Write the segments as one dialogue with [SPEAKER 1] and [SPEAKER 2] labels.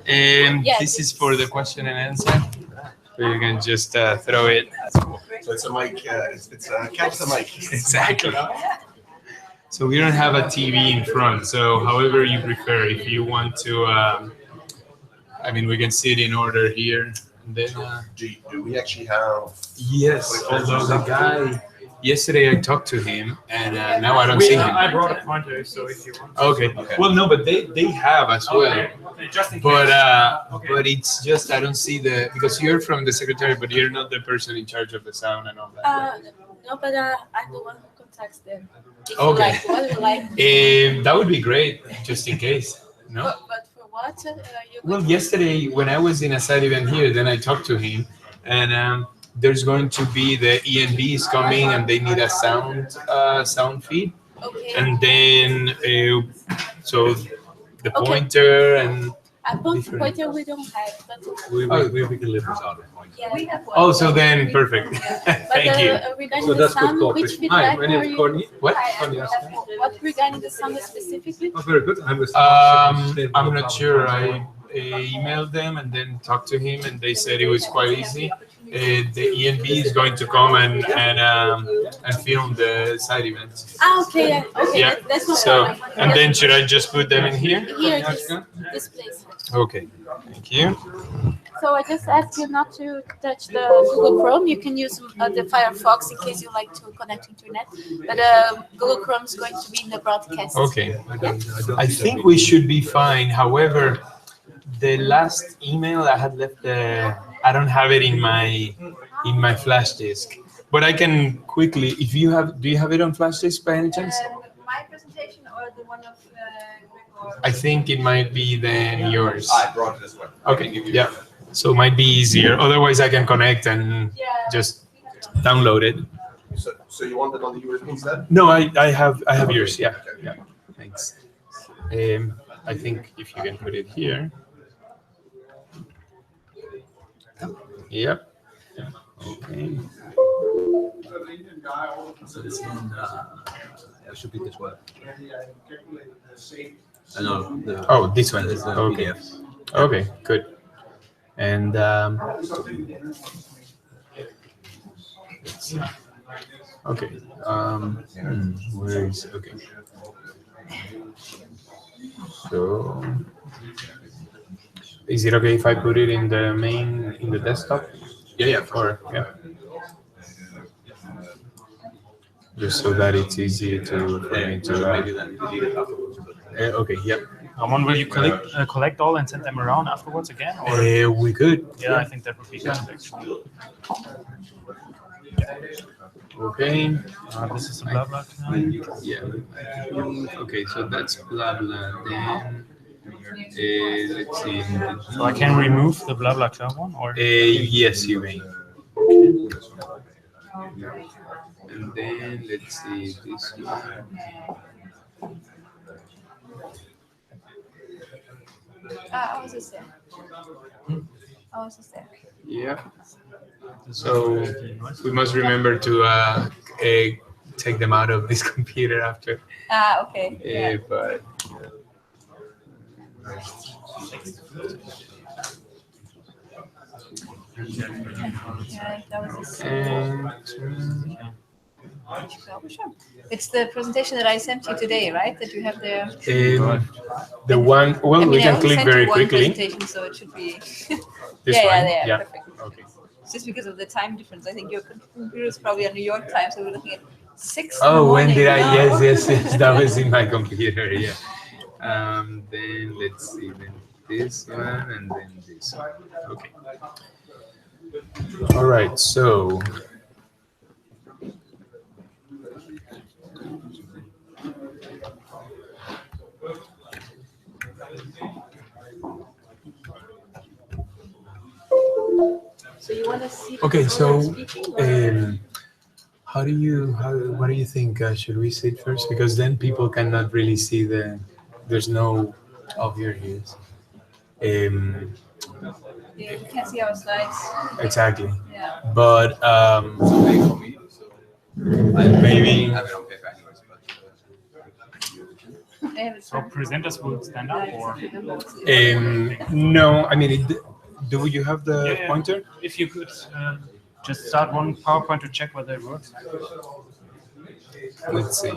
[SPEAKER 1] This is for the question and answer. So you can just throw it.
[SPEAKER 2] So it's a mic. It's a catch the mic.
[SPEAKER 1] Exactly. So we don't have a TV in front. So however you prefer, if you want to, I mean, we can sit in order here. And then,
[SPEAKER 2] do we actually have?
[SPEAKER 1] Yes. Although the guy yesterday I talked to him, and now I don't see him.
[SPEAKER 3] I brought a pointer, so if you want.
[SPEAKER 1] Okay. Well, no, but they have as well.
[SPEAKER 3] Okay, just in case.
[SPEAKER 1] But it's just I don't see because you're from the secretary, but you're not the person in charge of the sound and all that.
[SPEAKER 4] No, but I'm the one who contacts them. If
[SPEAKER 1] Okay.
[SPEAKER 4] you like, what you like.
[SPEAKER 1] That would be great, just in case. No.
[SPEAKER 4] But for what?
[SPEAKER 1] Well, yesterday when I was in a side event here, then I talked to him, and there's going to be the ENBs coming, and they need a sound feed,
[SPEAKER 4] Okay.
[SPEAKER 1] and then so the pointer and.
[SPEAKER 4] A pointer we don't have, but
[SPEAKER 5] We can live without it.
[SPEAKER 4] yeah, we have one.
[SPEAKER 1] Oh, so then perfect.
[SPEAKER 4] But
[SPEAKER 1] Thank you.
[SPEAKER 4] regarding
[SPEAKER 5] So
[SPEAKER 4] the
[SPEAKER 5] that's good
[SPEAKER 4] sound, which
[SPEAKER 5] cooperation.
[SPEAKER 4] feedback
[SPEAKER 5] Hi, my name
[SPEAKER 4] are
[SPEAKER 5] is
[SPEAKER 4] you?
[SPEAKER 5] Cornie.
[SPEAKER 1] What?
[SPEAKER 4] What regarding the sound specifically?
[SPEAKER 5] Oh, very good. I'm
[SPEAKER 1] I'm not sure. I emailed them and then talked to him, and they said it was quite easy. The ENB is going to come and film the side events.
[SPEAKER 4] Okay, okay,
[SPEAKER 1] Yeah.
[SPEAKER 4] that's no
[SPEAKER 1] So,
[SPEAKER 4] problem.
[SPEAKER 1] and then should I just put them in here?
[SPEAKER 4] Here, this place.
[SPEAKER 1] Okay. Thank you.
[SPEAKER 4] So I just ask you not to touch the Google Chrome. You can use the Firefox in case you like to connect to internet. But Google Chrome is going to be in the broadcast.
[SPEAKER 1] Okay. I think we should be fine. However, the last email I had left, I don't have it in my flash disk. But I can quickly, if you have, do you have it on flash disk by any chance?
[SPEAKER 4] My presentation or the one of
[SPEAKER 1] I think it might be then yours.
[SPEAKER 2] I brought it as well.
[SPEAKER 1] Okay, yeah. So it might be easier. Otherwise, I can connect and just download it.
[SPEAKER 2] So you want it on the USB instead?
[SPEAKER 1] No, I have yours. Yeah, yeah. Thanks. I think if you can put it here. Yep. Okay.
[SPEAKER 5] So this one should be this one. No.
[SPEAKER 1] Oh, this one.
[SPEAKER 5] This is
[SPEAKER 1] Okay.
[SPEAKER 5] PDF.
[SPEAKER 1] Okay, good. And let's see. Okay. Where is okay? So, is it okay if I put it in the desktop?
[SPEAKER 5] Yeah.
[SPEAKER 1] Or yeah. Just so that it's easy for me to.
[SPEAKER 5] Maybe then delete it afterwards.
[SPEAKER 1] Okay. Yep.
[SPEAKER 3] Ramon, will you collect all and send them around afterwards again? Or?
[SPEAKER 1] We could.
[SPEAKER 3] Yeah, I think that would be good actually.
[SPEAKER 1] Okay.
[SPEAKER 3] This is a blah blah.
[SPEAKER 1] Yeah. Okay, so that's blah blah. Then let's see.
[SPEAKER 3] So I can remove the blah blah one, or?
[SPEAKER 1] Yes, you may. And then let's see this one.
[SPEAKER 4] I was just there. I was just there.
[SPEAKER 1] Yeah. So we must remember to take them out of this computer after.
[SPEAKER 4] Okay. Yeah.
[SPEAKER 1] But.
[SPEAKER 4] Yeah, that was It's the presentation that I sent you today, right? That you have there.
[SPEAKER 1] The one. Well, we can click very quickly.
[SPEAKER 4] Presentation, so it should be.
[SPEAKER 1] This
[SPEAKER 4] yeah,
[SPEAKER 1] one.
[SPEAKER 4] yeah,
[SPEAKER 1] Yeah.
[SPEAKER 4] perfect.
[SPEAKER 1] Okay.
[SPEAKER 4] It's just because of the time difference. I think your computer is probably on New York time, so we're looking at 6.
[SPEAKER 1] Oh, when did I? Yes. That was in my computer. Yeah. Then let's see. Then this one and then this one. Okay. All right. So.
[SPEAKER 4] So you want to see?
[SPEAKER 1] Okay. So. What do you think? Should we sit first? Because then people cannot really see there's no obvious.
[SPEAKER 4] Yeah, you can see our slides.
[SPEAKER 1] Exactly.
[SPEAKER 4] Yeah.
[SPEAKER 1] But maybe.
[SPEAKER 3] So presenters will stand up, or
[SPEAKER 1] No, I mean, do you have the
[SPEAKER 3] Yeah.
[SPEAKER 1] pointer?
[SPEAKER 3] if you could just start one PowerPoint to check whether it works.
[SPEAKER 1] Let's see.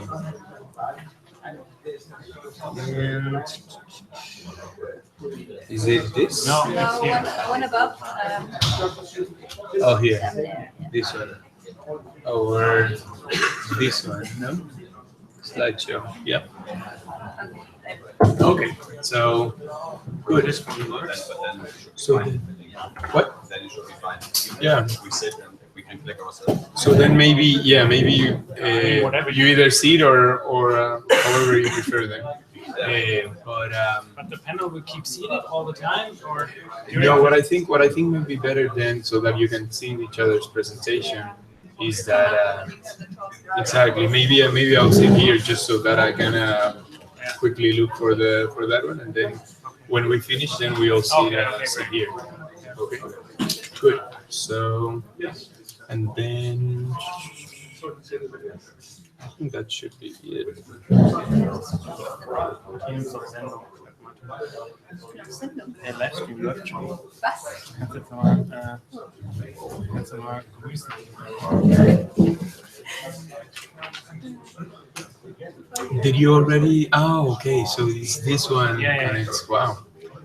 [SPEAKER 1] And is it this?
[SPEAKER 3] No,
[SPEAKER 4] No,
[SPEAKER 3] it's here.
[SPEAKER 4] one above.
[SPEAKER 1] Oh, here.
[SPEAKER 4] Down there. Yeah.
[SPEAKER 1] This one. Or this one, no? Slideshow. Yep. Okay. So good. So what?
[SPEAKER 5] Then it should be fine.
[SPEAKER 1] Yeah.
[SPEAKER 5] We sit and we can click ourselves.
[SPEAKER 1] So then maybe you
[SPEAKER 3] whatever
[SPEAKER 1] you either see it or however you prefer them.
[SPEAKER 3] But the panel will keep seated all the time, or
[SPEAKER 1] No, what I think would be better then, so that you can see each other's presentation, is that exactly maybe I'll sit here just so that I can quickly look for that one, and then when we finish, then we all sit here. Okay, good. So and then I think that should be it.
[SPEAKER 3] Der Livestream läuft schon.
[SPEAKER 4] Was?
[SPEAKER 3] Kannst du mal grüßen.
[SPEAKER 1] Did you already? Oh, okay. So it's this one.
[SPEAKER 3] Yeah.
[SPEAKER 1] And it's wow.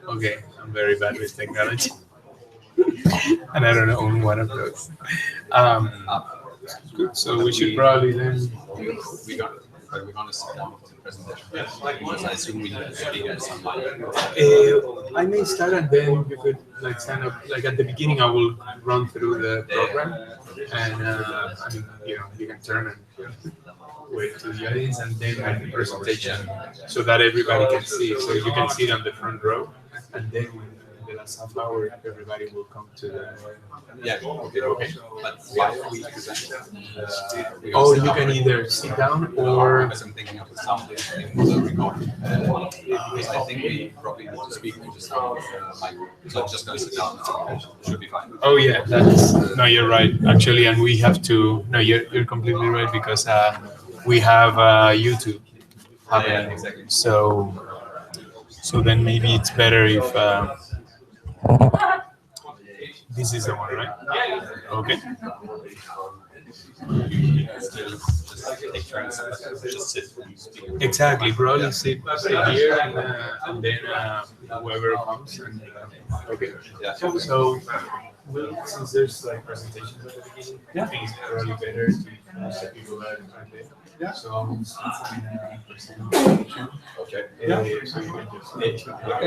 [SPEAKER 1] Okay, I'm very bad with technology, and I don't own one of those. Good. So we should probably then.
[SPEAKER 5] We got it. But we're gonna sit down for the presentation. Because I assume we need to speak at some point.
[SPEAKER 1] I may start, and then you could like stand up. Like at the beginning, I will run through the program, and I mean, you can turn and wait to the audience, and then make the presentation, so that everybody can see. So you can sit on the front row, and then in the last half hour, everybody will come to the.
[SPEAKER 5] Yeah, okay. But while we present,
[SPEAKER 1] Oh, you can either sit down or.
[SPEAKER 5] because I'm thinking of the sound in the recording. Because I think we probably need to speak with the sound mic. So I'm just gonna sit down. Should be fine.
[SPEAKER 1] Oh yeah, no, you're right. Actually, and we have to. No, you're completely right, because we have YouTube happening.
[SPEAKER 5] Yeah, exactly.
[SPEAKER 1] So then maybe it's better if this is the one, right? Okay.
[SPEAKER 5] Just take turns. Just sit and speak.
[SPEAKER 1] Exactly. Probably sit here, and then whoever comes. And, okay.
[SPEAKER 5] Yeah.
[SPEAKER 1] So since there's like presentations at the beginning, I think it's probably better to set people that are there.
[SPEAKER 5] Yeah.
[SPEAKER 1] So I'll sit in a presentation.
[SPEAKER 5] Okay.
[SPEAKER 1] So you can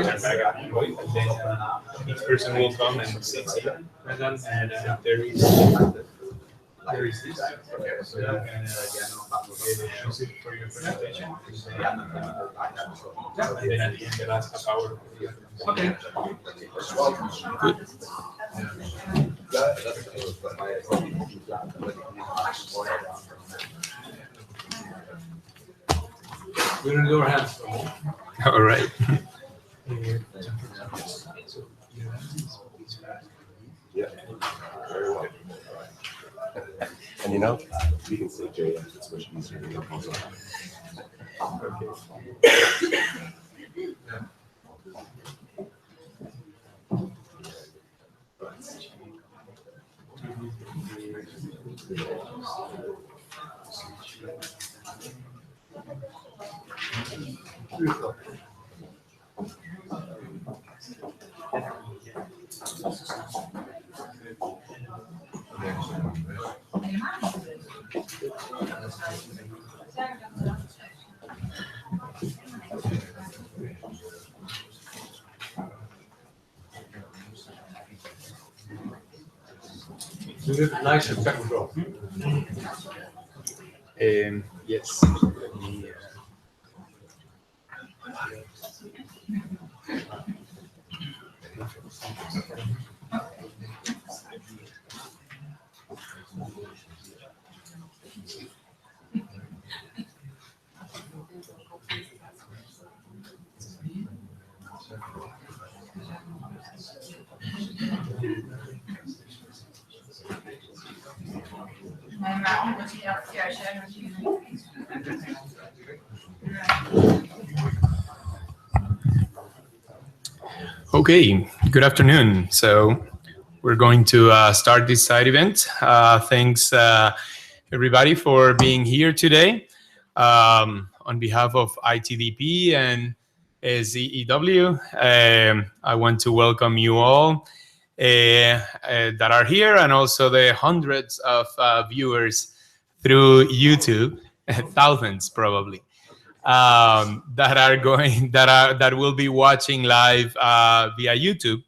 [SPEAKER 1] just back up, and then each person will come and sit here. And there is this. Okay. So you can use it for your presentation. And then at the end, the last half hour.
[SPEAKER 3] Okay.
[SPEAKER 1] Good.
[SPEAKER 5] We're gonna do our hands.
[SPEAKER 1] All right.
[SPEAKER 2] Yeah. Very well. And you can say JF, it's much easier to get also.
[SPEAKER 5] Nice and back control.
[SPEAKER 1] Yes. Let me, Okay, good afternoon. So we're going to start this side event. Thanks everybody for being here today. On behalf of ITDP and ZEW, I want to welcome you all that are here, and also the hundreds of viewers through YouTube, thousands probably, that will be watching live via YouTube.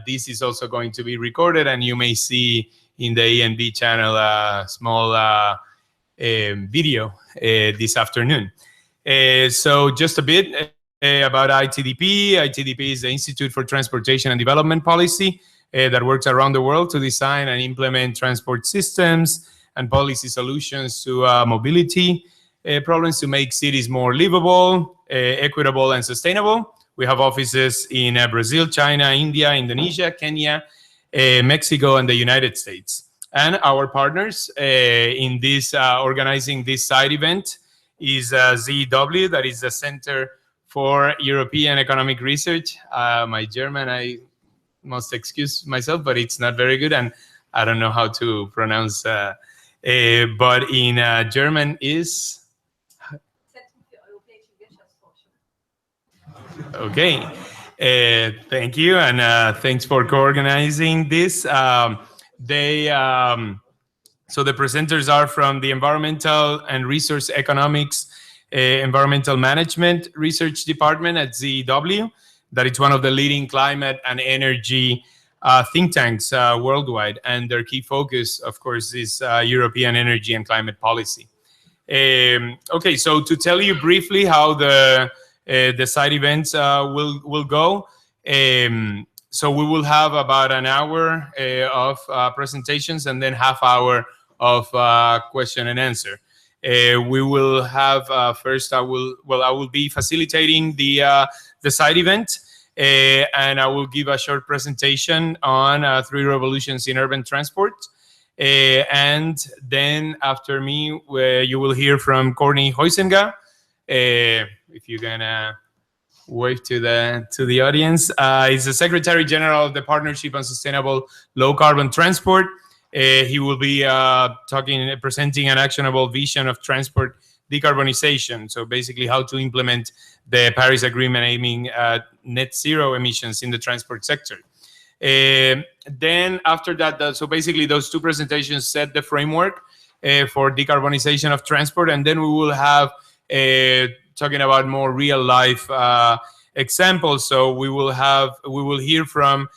[SPEAKER 1] This is also going to be recorded, and you may see in the ENB channel a small video this afternoon. So just a bit about ITDP. ITDP is the Institute for Transportation and Development Policy that works around the world to design and implement transport systems and policy solutions to mobility problems to make cities more livable, equitable, and sustainable. We have offices in Brazil, China, India, Indonesia, Kenya, Mexico, and the United States. And our partners in this organizing this side event is ZEW, that is the Center for European Economic Research. My German, I must excuse myself, but it's not very good, and I don't know how to pronounce. But in German is. Okay, thank you, and thanks for co-organizing this. So the presenters are from the Environmental and Resource Economics Environmental Management Research Department at ZEW. That is one of the leading climate and energy think tanks worldwide, and their key focus, of course, is European energy and climate policy. Okay, so to tell you briefly how the side events will go. So we will have about an hour of presentations and then half hour of question and answer. We will have first. I will be facilitating the side event, and I will give a short presentation on 3 revolutions in urban transport. And then after me, you will hear from Cornie Huizenga. If you're gonna wave to the audience, he's the Secretary General of the Partnership on Sustainable Low Carbon Transport. He will be presenting an actionable vision of transport decarbonization. So basically, how to implement the Paris Agreement aiming at net zero emissions in the transport sector. Then after that, so basically those 2 presentations set the framework for decarbonization of transport, and then we will have talking about more real life examples. So we will hear from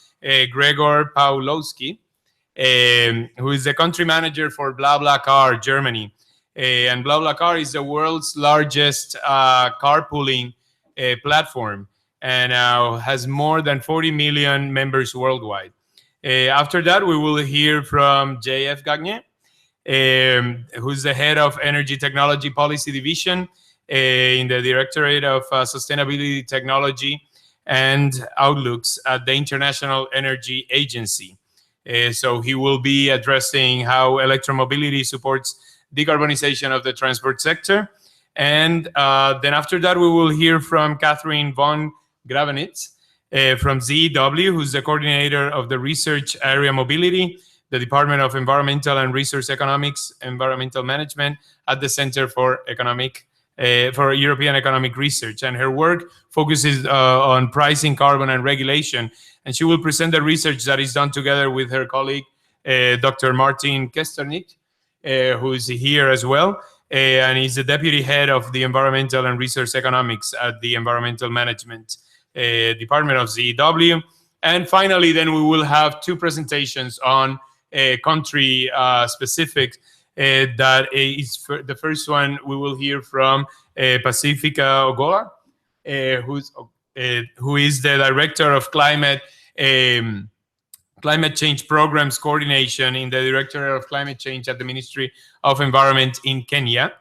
[SPEAKER 1] Gregor Pawlowski, who is the country manager for BlaBlaCar Germany. And BlaBlaCar is the world's largest carpooling platform, and has more than 40 million members worldwide. After that, we will hear from J.F. Gagné, who's the head of Energy Technology Policy Division in the Directorate of Sustainability Technology and Outlooks at the International Energy Agency. So he will be addressing how electromobility supports decarbonization of the transport sector. And then after that, we will hear from Catherine von Gravenitz from ZEW, who's the coordinator of the Research Area Mobility, the Department of Environmental and Resource Economics, Environmental Management at the Center for European Economic Research. And her work focuses on pricing, carbon, and regulation. And she will present the research that is done together with her colleague, Dr. Martin Kesternik, who is here as well. And he's the deputy head of the Environmental and Resource Economics at the Environmental Management Department of ZEW. And finally, then we will have 2 presentations on country specific. That is the first one. We will hear from Pacifica Ogola, who is the director of climate change programs coordination in the Directorate of Climate Change at the Ministry of Environment in Kenya.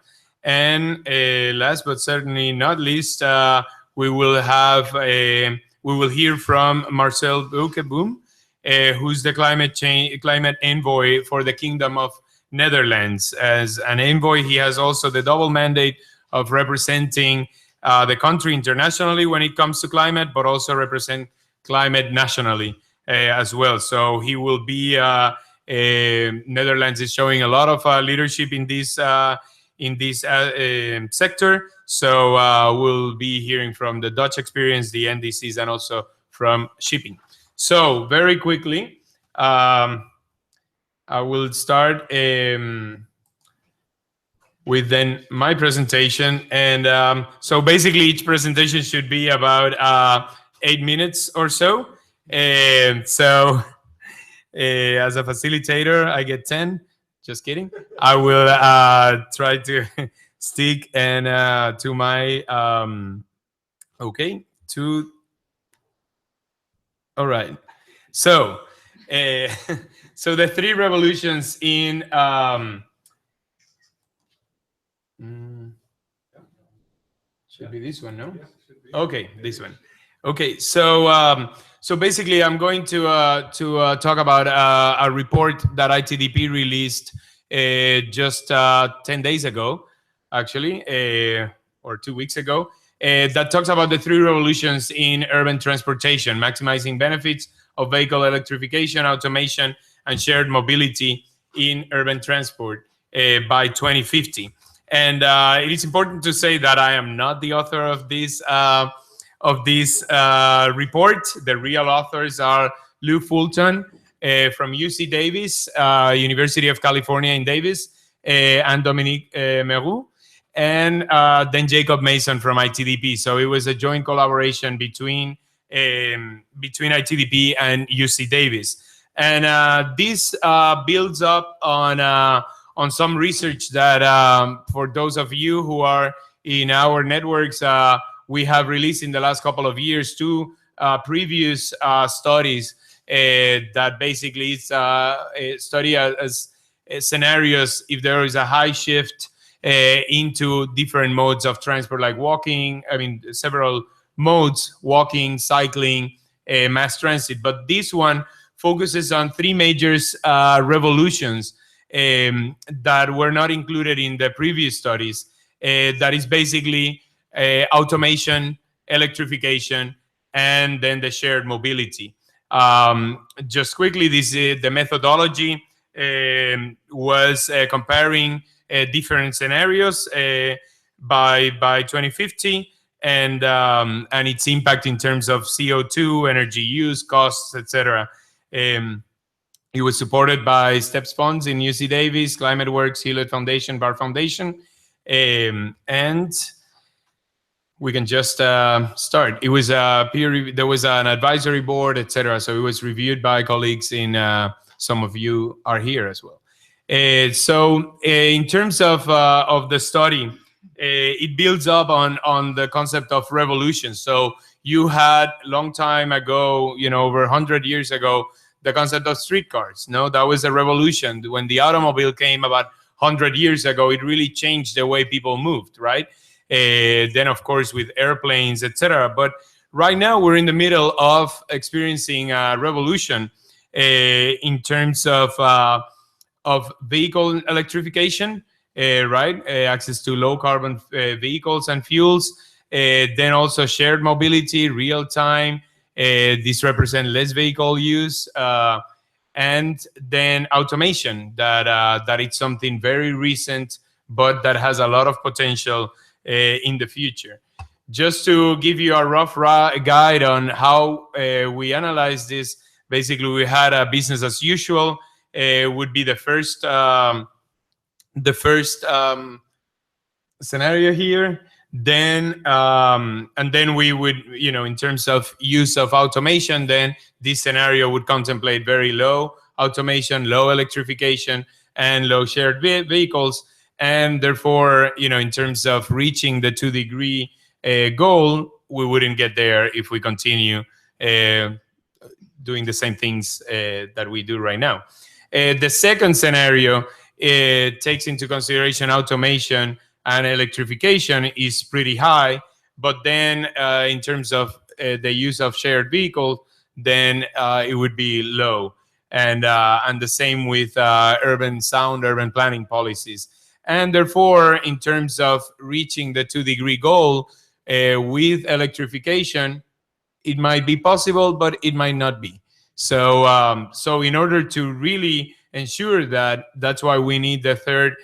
[SPEAKER 1] And last but certainly not least, we will hear from Marcel Boekeboom, who's the climate envoy for the Kingdom of Netherlands. As an envoy, he has also the double mandate of representing the country internationally when it comes to climate, but also represent climate nationally as well. So he will be, Netherlands is showing a lot of leadership in this sector. So we'll be hearing from the Dutch experience, the NDCs, and also from shipping. So very quickly, I will start with then my presentation. And so basically each presentation should be about 8 minutes or so. And so as a facilitator, I get 10. Just kidding. I will try to stick and to my, all right. So, so the 3 revolutions in, should be this one, no? Okay, this one. Okay, so so basically, I'm going to talk about a report that ITDP released just 10 days ago, actually, or 2 weeks ago, that talks about the 3 revolutions in urban transportation, maximizing benefits of vehicle electrification, automation, and shared mobility in urban transport by 2050. And it is important to say that I am not the author of this report. The real authors are Lou Fulton from UC Davis, University of California in Davis, and Dominique Meroux, and then Jacob Mason from ITDP. So it was a joint collaboration between ITDP and UC Davis. And this builds up on some research that for those of you who are in our networks, we have released in the last couple of years 2 previous studies that basically is study as scenarios if there is a high shift into different modes of transport, like walking, I mean, several modes, walking, cycling, mass transit. But this one focuses on 3 major revolutions that were not included in the previous studies. That is basically automation, electrification, and then the shared mobility. Just quickly, the methodology was comparing different scenarios by 2050 and its impact in terms of CO2, energy use, costs, etc. It was supported by STEPS funds in UC Davis, ClimateWorks, Hewlett Foundation, Bar Foundation, and we can just start. It was there was an advisory board, etc. So it was reviewed by colleagues in. Some of you are here as well. So in terms of the study, it builds up on the concept of revolution. So you had a long time ago, over 100 years ago, the concept of streetcars. No, that was a revolution. When the automobile came about 100 years ago, it really changed the way people moved, right? Then, of course, with airplanes, etc. But right now, we're in the middle of experiencing a revolution in terms of vehicle electrification, right? Access to low carbon vehicles and fuels. Then also shared mobility, real time. This represents less vehicle use, and then automation. That it's something very recent, but that has a lot of potential in the future. Just to give you a rough guide on how we analyze this, basically we had a business as usual. Would be the first scenario here. Then and then we would, in terms of use of automation, then this scenario would contemplate very low automation, low electrification, and low shared vehicles. And therefore, in terms of reaching the 2-degree goal, we wouldn't get there if we continue doing the same things that we do right now. The second scenario takes into consideration automation and electrification is pretty high, but then in terms of the use of shared vehicles, then it would be low. And the same with urban planning policies. And therefore, in terms of reaching the 2-degree goal, With electrification, it might be possible, but it might not be. So, so in order to really ensure that, that's why we need the third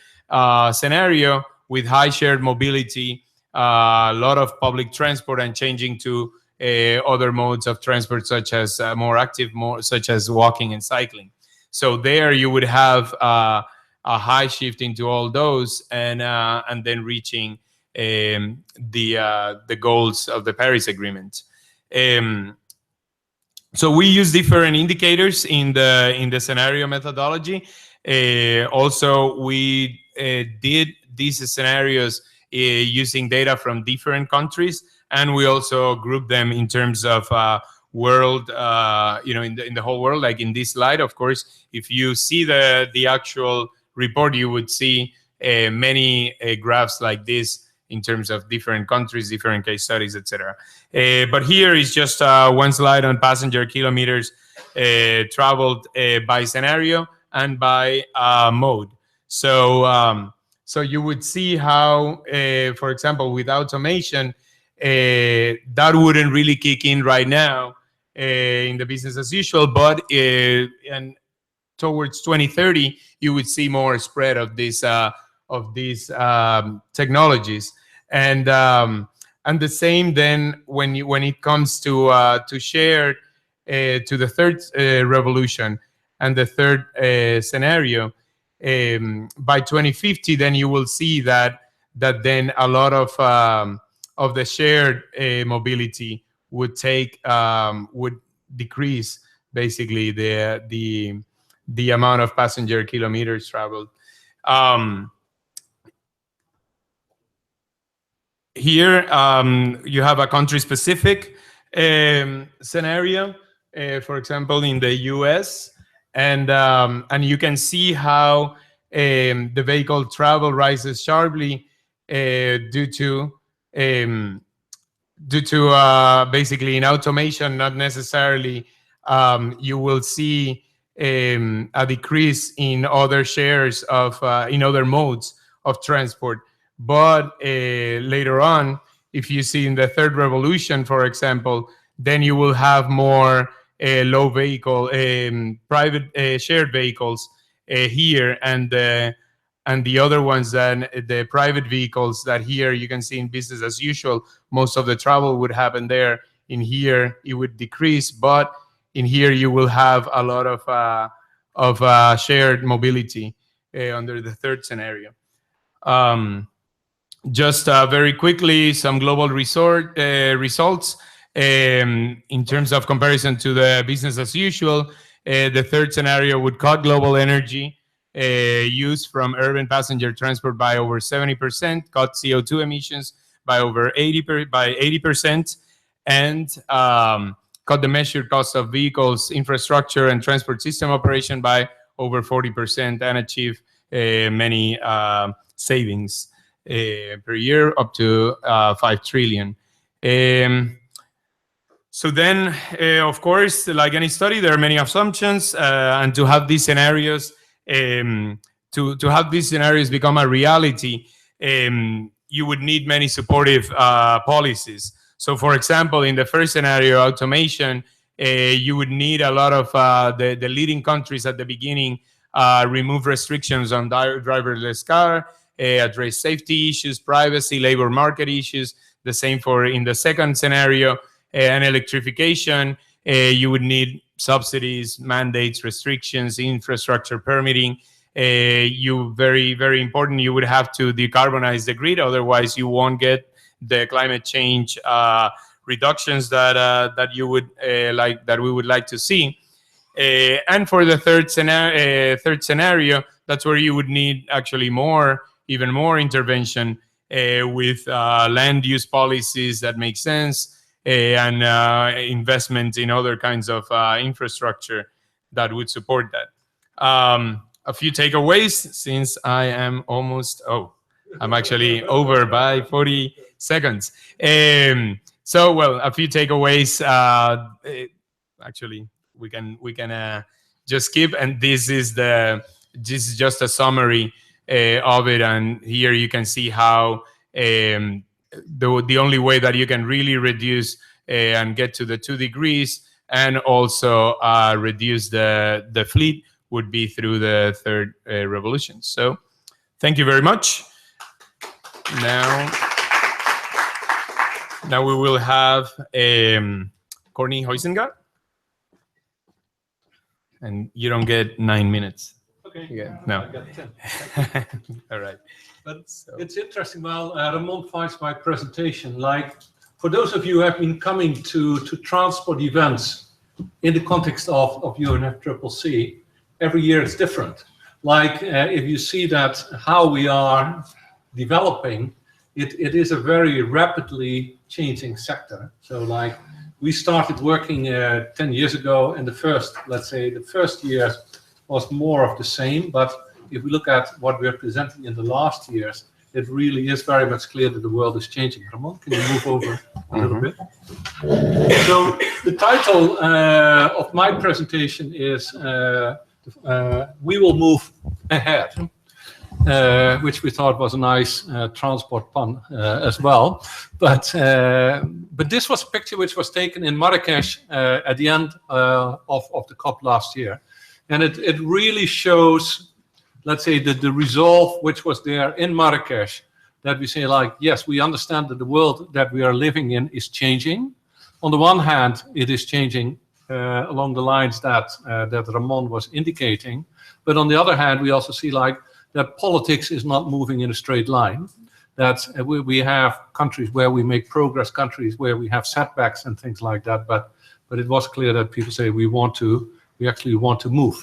[SPEAKER 1] scenario with high shared mobility, a lot of public transport, and changing to other modes of transport, such as more active, such as walking and cycling. So there you would have a high shift into all those, and then reaching the goals of the Paris Agreement. So we use different indicators in the scenario methodology. Also, we did these scenarios using data from different countries, and we also group them in terms of world, in the whole world. Like in this slide, of course, if you see the actual report, you would see many graphs like this in terms of different countries, different case studies, etc. But here is just one slide on passenger kilometers traveled by scenario and by mode. So, so you would see how, for example, with automation, that wouldn't really kick in right now in the business as usual, but and towards 2030, you would see more spread of these technologies, and the same then when it comes to shared, to the third revolution and the third scenario. By 2050, then you will see that then a lot of the shared mobility would decrease, basically the amount of passenger kilometers traveled. Here you have a country-specific scenario, for example, in the US, and you can see how the vehicle travel rises sharply due to basically in automation. Not necessarily you will see a decrease in other shares of in other modes of transport. But later on, if you see in the third revolution, for example, then you will have more low vehicle, private shared vehicles here, and the other ones, then the private vehicles that here you can see in business as usual, most of the travel would happen there. In here, it would decrease, but in here you will have a lot of shared mobility under the third scenario. Just very quickly, some global results in terms of comparison to the business as usual. The third scenario would cut global energy use from urban passenger transport by over 70%, cut CO2 emissions by over 80%, and cut the measured cost of vehicles, infrastructure, and transport system operation by over 40%, and achieve many savings per year, up to 5 trillion. So then, of course, like any study, there are many assumptions, and to have these scenarios, to have these scenarios become a reality, you would need many supportive policies. So, for example, in the first scenario, automation, you would need a lot of the leading countries at the beginning remove restrictions on driverless car, address safety issues, privacy, labor market issues. The same for in the second scenario, and electrification. You would need subsidies, mandates, restrictions, infrastructure permitting. Very, very important, you would have to decarbonize the grid, otherwise you won't get the climate change reductions that you would that we would like to see. And for the third scenario, that's where you would need actually even more intervention with land use policies that make sense, and investment in other kinds of infrastructure that would support that. A few takeaways, since I am almost, I'm actually over by 40 seconds. So, well, a few takeaways. Actually, we can just skip, and this is just a summary of it. And here you can see how the only way that you can really reduce and get to the 2 degrees and also reduce the fleet would be through the third revolution. So thank you very much. Now we will have Cornie Huizenga. And you don't get 9 minutes.
[SPEAKER 6] Okay.
[SPEAKER 1] Yeah, no.
[SPEAKER 6] I got 10.
[SPEAKER 1] All right.
[SPEAKER 6] But it's interesting. Well, Ramon finds my presentation. Like, for those of you who have been coming to transport events in the context of UNFCCC, every year it's different. Like, if you see that how we are developing, it is a very rapidly changing sector. So, like, we started working 10 years ago, and the first year was more of the same. But if we look at what we're presenting in the last years, it really is very much clear that the world is changing. Ramon, can you move over a little bit? So the title of my presentation is We Will Move Ahead. Which we thought was a nice transport pun as well. But this was a picture which was taken in Marrakesh at the end of the COP last year. And it really shows, let's say, the resolve which was there in Marrakesh, that we say, like, yes, we understand that the world that we are living in is changing. On the one hand, it is changing along the lines that Ramon was indicating. But on the other hand, we also see, like, that politics is not moving in a straight line. That we have countries where we make progress, countries where we have setbacks and things like that. But it was clear that people say we actually want to move.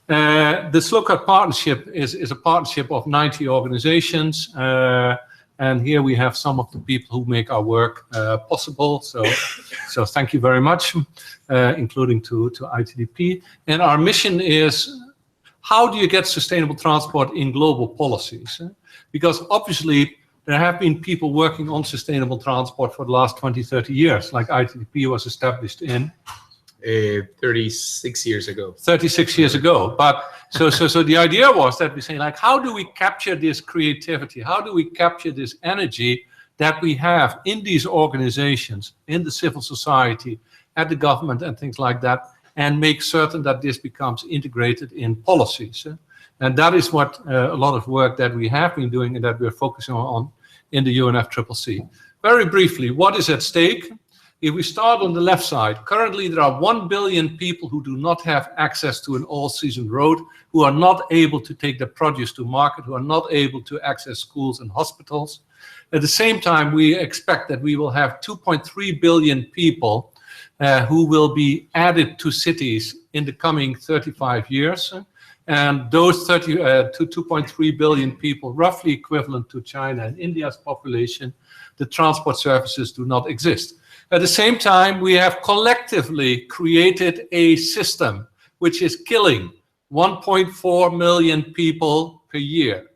[SPEAKER 6] The SLOCAT partnership is a partnership of 90 organizations. And here we have some of the people who make our work possible. So thank you very much, including to ITDP. And our mission is, how do you get sustainable transport in global policies? Because obviously there have been people working on sustainable transport for the last 20, 30 years, like ITDP was established in
[SPEAKER 1] 36 years ago.
[SPEAKER 6] 36 years ago. But so the idea was that we say, like, how do we capture this creativity? How do we capture this energy that we have in these organizations, in the civil society, at the government and things like that, and make certain that this becomes integrated in policies. And that is what a lot of work that we have been doing and that we're focusing on in the UNFCCC. Very briefly, what is at stake? If we start on the left side, currently there are 1 billion people who do not have access to an all-season road, who are not able to take their produce to market, who are not able to access schools and hospitals. At the same time, we expect that we will have 2.3 billion people who will be added to cities in the coming 35 years. And those 2.3 billion people, roughly equivalent to China and India's population, the transport services do not exist. At the same time, we have collectively created a system which is killing 1.4 million people per year.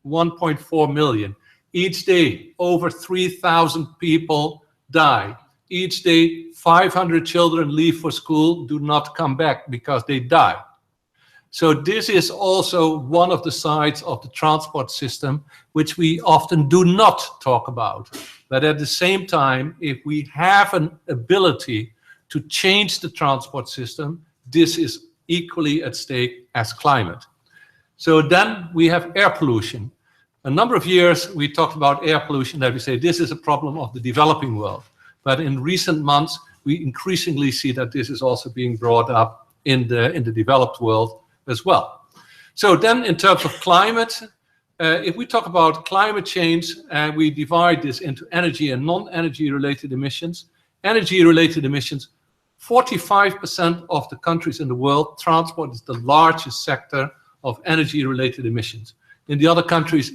[SPEAKER 6] 1.4 million. Each day, over 3,000 people die. Each day, 500 children leave for school, do not come back because they die. So this is also one of the sides of the transport system, which we often do not talk about. But at the same time, if we have an ability to change the transport system, this is equally at stake as climate. So then we have air pollution. A number of years we talked about air pollution, that we say this is a problem of the developing world. But in recent months, we increasingly see that this is also being brought up in the developed world as well. So then in terms of climate, if we talk about climate change, we divide this into energy and non-energy related emissions. Energy related emissions, 45% of the countries in the world, transport is the largest sector of energy related emissions. In the other countries,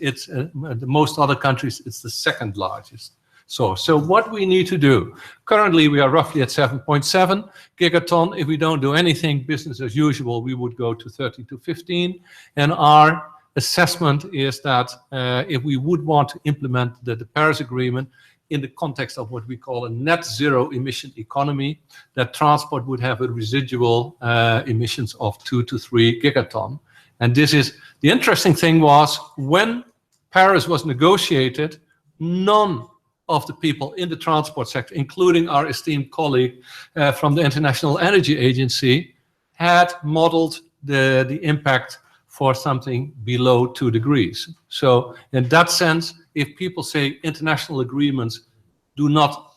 [SPEAKER 6] most other countries, it's the second largest. So what we need to do, currently we are roughly at 7.7 gigaton. If we don't do anything business as usual, we would go to 30 to 15. And our assessment is that if we would want to implement the Paris Agreement in the context of what we call a net zero emission economy, that transport would have a residual emissions of 2 to 3 gigaton. And this is, the interesting thing was, when Paris was negotiated, none of the people in the transport sector, including our esteemed colleague from the International Energy Agency, had modeled the impact for something below 2 degrees. So in that sense, if people say international agreements do not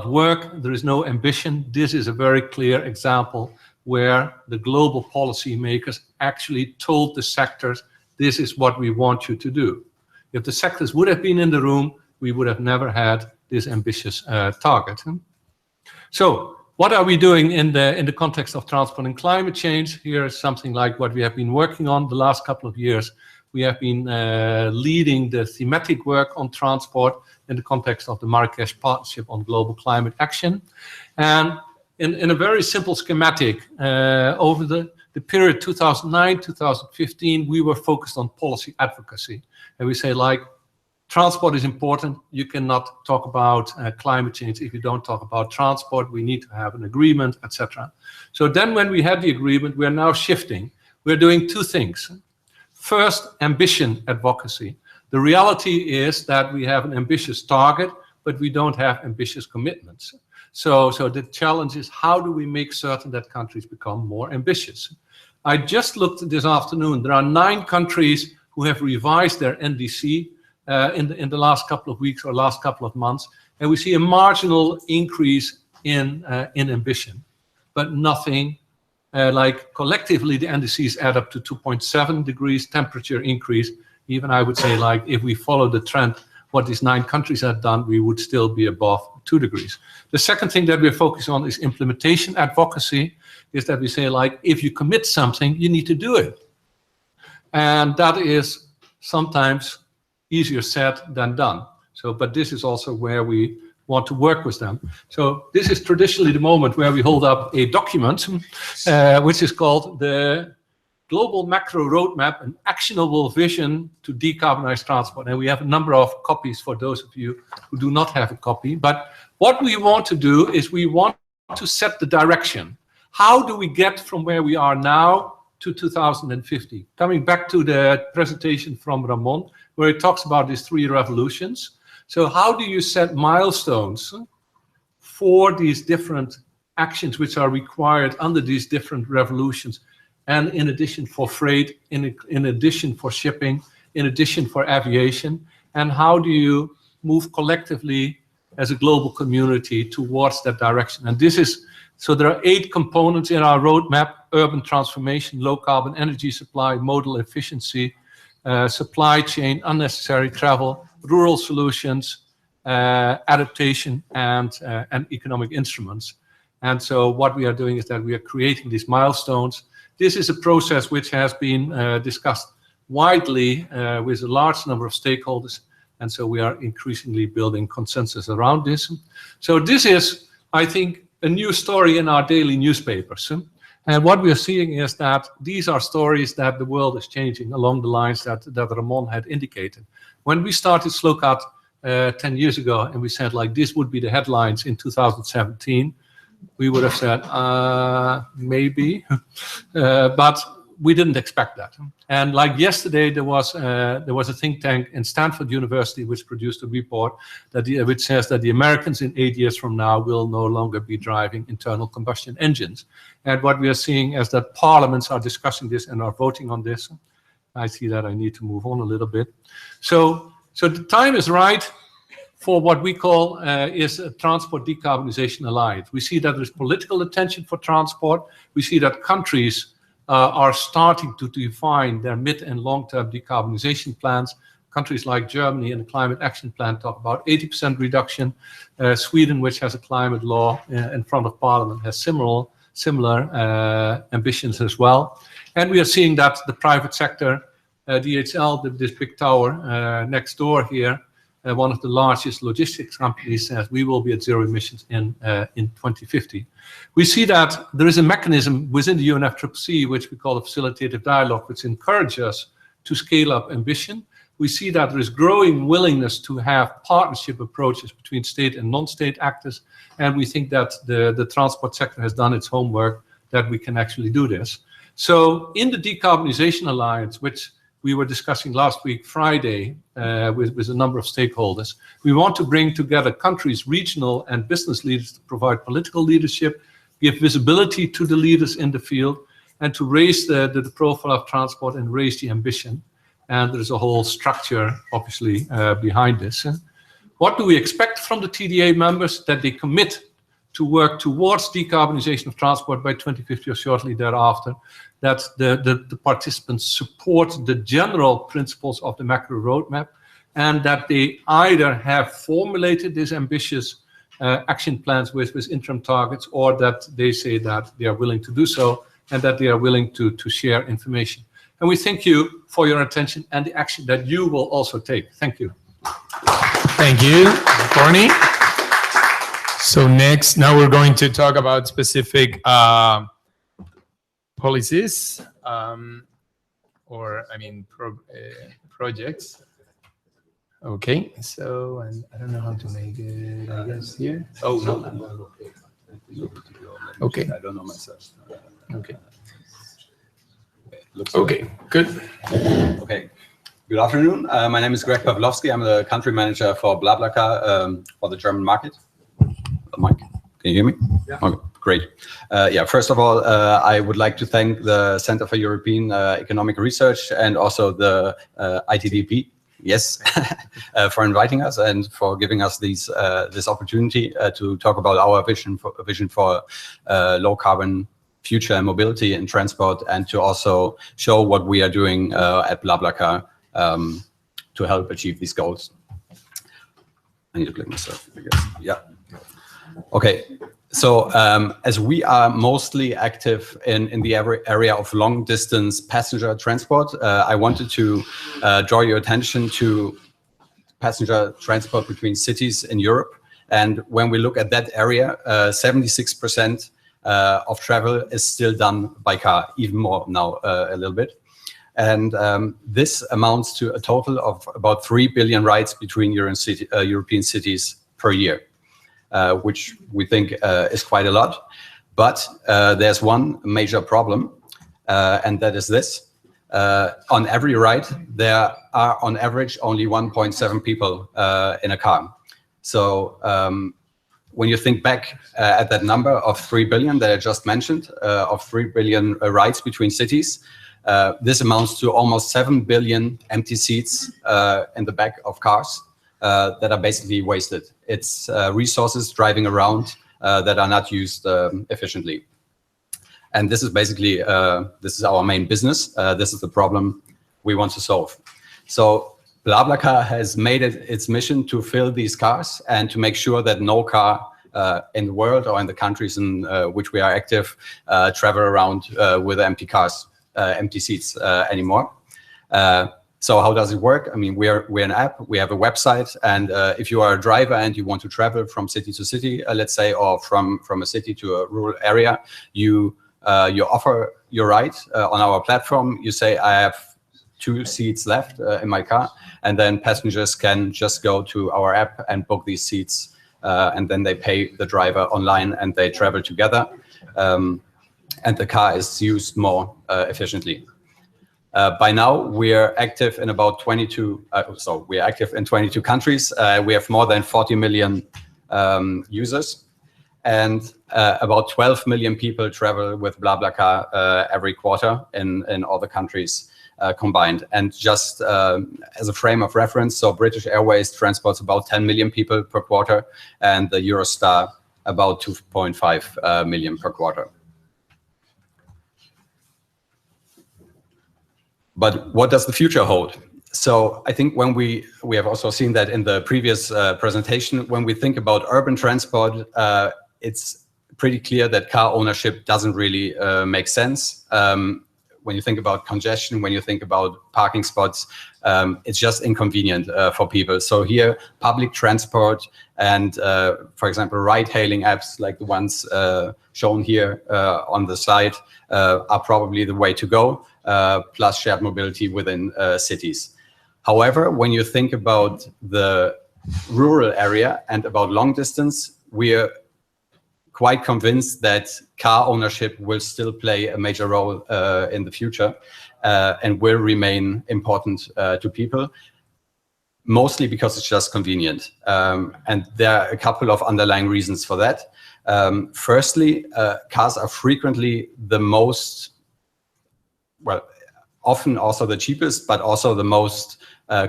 [SPEAKER 6] work, there is no ambition, this is a very clear example where the global policy makers actually told the sectors, this is what we want you to do. If the sectors would have been in the room, we would have never had this ambitious target. So what are we doing in the context of transport and climate change? Here is something like what we have been working on the last couple of years. We have been leading the thematic work on transport in the context of the Marrakesh Partnership on Global Climate Action. And in a very simple schematic, over the period 2009-2015, we were focused on policy advocacy. And we say, like, transport is important. You cannot talk about climate change if you don't talk about transport. We need to have an agreement, etc. So then when we had the agreement, we're now shifting. We're doing two things. First, ambition advocacy. The reality is that we have an ambitious target, but we don't have ambitious commitments. So the challenge is, how do we make certain that countries become more ambitious? I just looked this afternoon. There are 9 countries who have revised their NDC in the last couple of weeks or last couple of months, and we see a marginal increase in ambition, but nothing like collectively the NDCs add up to 2.7 degrees temperature increase. Even I would say, like, if we follow the trend, what these 9 countries have done, we would still be above 2 degrees. The second thing that we're focusing on is implementation advocacy, is that we say, like, if you commit something, you need to do it. And that is sometimes easier said than done. So, but this is also where we want to work with them. So this is traditionally the moment where we hold up a document, which is called the Global Macro Roadmap, an Actionable Vision to Decarbonize Transport. And we have a number of copies for those of you who do not have a copy. But what we want to do is we want to set the direction. How do we get from where we are now to 2050? Coming back to the presentation from Ramon, where he talks about these 3 revolutions. So how do you set milestones for these different actions which are required under these different revolutions? And in addition for freight, in addition for shipping, in addition for aviation, and how do you move collectively as a global community towards that direction? And this is, so there are 8 components in our roadmap: urban transformation, low carbon energy supply, modal efficiency, supply chain, unnecessary travel, rural solutions, adaptation, and economic instruments. And so what we are doing is that we are creating these milestones. This is a process which has been discussed widely with a large number of stakeholders, and so we are increasingly building consensus around this. So this is, I think, a new story in our daily newspapers. And what we are seeing is that these are stories that the world is changing along the lines that Ramon had indicated. When we started Slowcut 10 years ago, and we said, like, this would be the headlines in 2017, we would have said, maybe, but we didn't expect that. And like yesterday, there was a think tank in Stanford University which produced a report which says that the Americans in 8 years from now will no longer be driving internal combustion engines. And what we are seeing is that parliaments are discussing this and are voting on this. I see that I need to move on a little bit. So the time is right for what we call is a Transport Decarbonization Alliance. We see that there is political attention for transport. We see that countries are starting to define their mid and long-term decarbonization plans. Countries like Germany in the Climate Action Plan talk about 80% reduction. Sweden, which has a climate law in front of Parliament, has similar ambitions as well. And we are seeing that the private sector, DHL, this big tower next door here, one of the largest logistics companies, says we will be at 0 emissions in 2050. We see that there is a mechanism within the UNFCCC, which we call a facilitative dialogue, which encourages us to scale up ambition. We see that there is growing willingness to have partnership approaches between state and non-state actors, and we think that the transport sector has done its homework, that we can actually do this. So in the Decarbonization Alliance, which we were discussing last week, Friday, with a number of stakeholders. We want to bring together countries, regional and business leaders to provide political leadership, give visibility to the leaders in the field, and to raise the profile of transport and raise the ambition. And there's a whole structure, obviously, behind this. What do we expect from the TDA members? That they commit to work towards decarbonization of transport by 2050 or shortly thereafter, that the participants support the general principles of the macro roadmap, and that they either have formulated these ambitious action plans with interim targets, or that they say that they are willing to do so, and that they are willing to share information. And we thank you for your attention and the action that you will also take. Thank you.
[SPEAKER 1] Thank you, Cornie. So now we're going to talk about specific policies, projects. Okay, so, and I don't know how to make it, I guess, here. Oh, no. Okay.
[SPEAKER 5] I don't know myself.
[SPEAKER 1] Okay.
[SPEAKER 5] Okay,
[SPEAKER 1] good.
[SPEAKER 5] Okay. Good afternoon. My name is Greg Pawlowski. I'm the country manager for BlaBlaCar for the German market. Mike, can you hear me? Yeah. Okay, great. First of all, I would like to thank the Center for European Economic Research and also the ITDP, yes, for inviting us and for giving us this opportunity to talk about our vision for low carbon future mobility and transport, and to also show what we are doing at BlaBlaCar to help achieve these goals. I need to click myself, I guess. Yeah. Okay. So as we are mostly active in the area of long distance passenger transport, I wanted to draw your attention to passenger transport between cities in Europe. And when we look at that area, 76% of travel is still done by car, even more now a little bit. And this amounts to a total of about 3 billion rides between European cities per year, which we think is quite a lot. But there's one major problem, and that is this. On every ride, there are on average only 1.7 people in a car. So when you think back at that number of 3 billion that I just mentioned, of 3 billion rides between cities, this amounts to almost 7 billion empty seats in the back of cars that are basically wasted. It's resources driving around that are not used efficiently. And this is basically, this is our main business. This is the problem we want to solve. So BlaBlaCar has made it its mission to fill these cars and to make sure that no car in the world or in the countries in which we are active travel around with empty cars, empty seats anymore. So how does it work? I mean, we're an app, we have a website, and if you are a driver and you want to travel from city to city, let's say, or from a city to a rural area, you offer your ride on our platform. You say, I have 2 seats left in my car, and then passengers can just go to our app and book these seats, and then they pay the driver online and they travel together, and the car is used more efficiently. By now, we are active in about 22. We are active in 22 countries. We have more than 40 million users, and about 12 million people travel with BlaBlaCar every quarter in all the countries combined. And just as a frame of reference, so British Airways transports about 10 million people per quarter, and the Eurostar about 2.5 million per quarter. But what does the future hold? So I think when we have also seen that in the previous presentation, when we think about urban transport, it's pretty clear that car ownership doesn't really make sense. When you think about congestion, when you think about parking spots, it's just inconvenient for people. So here, public transport and, for example, ride-hailing apps like the ones shown here on the slide are probably the way to go, plus shared mobility within cities. However, when you think about the rural area and about long distance, we are quite convinced that car ownership will still play a major role in the future and will remain important to people, mostly because it's just convenient. And there are a couple of underlying reasons for that. Firstly, cars are frequently the most, well, often also the cheapest, but also the most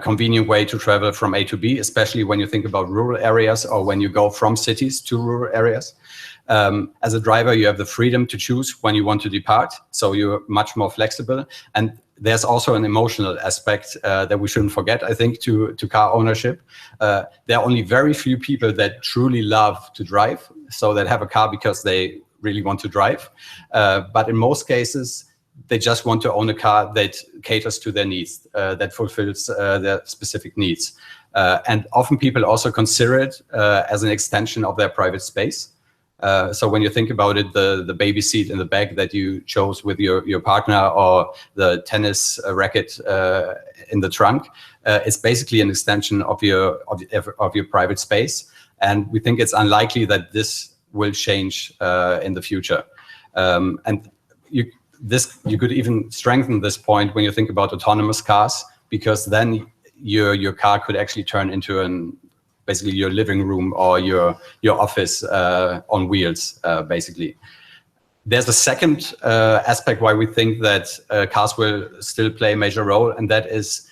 [SPEAKER 5] convenient way to travel from A to B, especially when you think about rural areas or when you go from cities to rural areas. As a driver, you have the freedom to choose when you want to depart, so you're much more flexible. And there's also an emotional aspect that we shouldn't forget, I think, to car ownership. There are only very few people that truly love to drive, so that have a car because they really want to drive. But in most cases, they just want to own a car that caters to their needs, that fulfills their specific needs. And often people also consider it as an extension of their private space. So when you think about it, the baby seat in the back that you chose with your partner, or the tennis racket in the trunk, it's basically an extension of your private space. And we think it's unlikely that this will change in the future. And you could even strengthen this point when you think about autonomous cars, because then your car could actually turn into basically your living room or your office on wheels, basically. There's a second aspect why we think that cars will still play a major role, and that is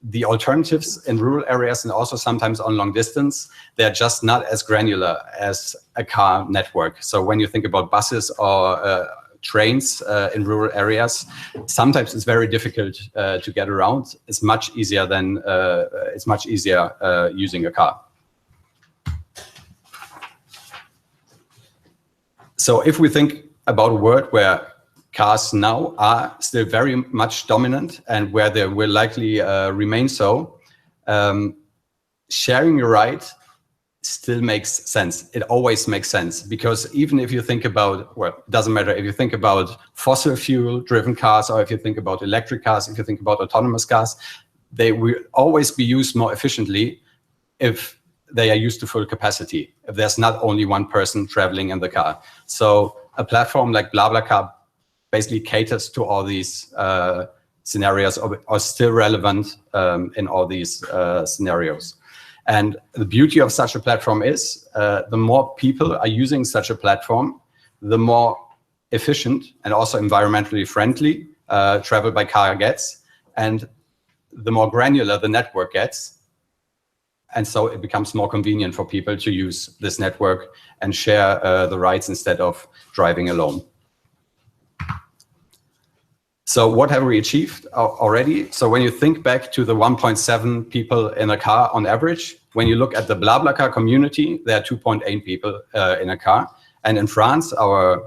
[SPEAKER 5] the alternatives in rural areas and also sometimes on long distance. They're just not as granular as a car network. So when you think about buses or trains in rural areas, sometimes it's very difficult to get around. It's much easier using a car. So if we think about a world where cars now are still very much dominant and where they will likely remain so, sharing a ride still makes sense. It always makes sense, because even if you think about, well, it doesn't matter if you think about fossil fuel driven cars, or if you think about electric cars, if you think about autonomous cars, they will always be used more efficiently if they are used to full capacity, if there's not only one person traveling in the car. So a platform like BlaBlaCar basically caters to all these scenarios, are still relevant in all these scenarios. And the beauty of such a platform is the more people are using such a platform, the more efficient and also environmentally friendly travel by car gets, and the more granular the network gets. And so it becomes more convenient for people to use this network and share the rides instead of driving alone. So what have we achieved already? So when you think back to the 1.7 people in a car on average, when you look at the BlaBlaCar community, there are 2.8 people in a car. And in France, our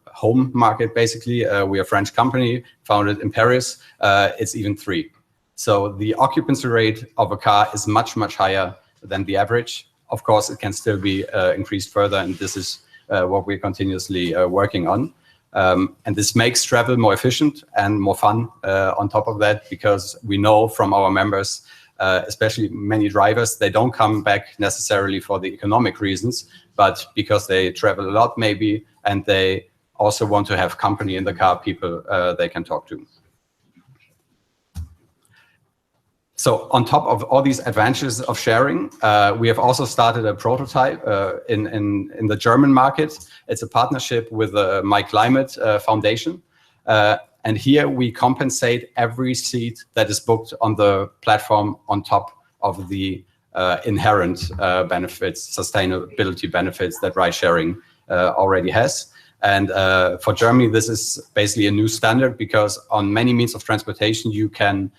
[SPEAKER 5] home market, basically, we're a French company founded in Paris, it's even 3. So the occupancy rate of a car is much, much higher than the average. Of course, it can still be increased further, and this is what we're continuously working on. And this makes travel more efficient and more fun on top of that, because we know from our members, especially many drivers, they don't come back necessarily for the economic reasons, but because they travel a lot maybe, and they also want to have company in the car, people they can talk to. So on top of all these advantages of sharing, we have also started a prototype in the German market. It's a partnership with the My Climate Foundation. And here we compensate every seat that is booked on the platform on top of the inherent benefits, sustainability benefits that ride sharing already has. And for Germany, this is basically a new standard, because on many means of transportation, you can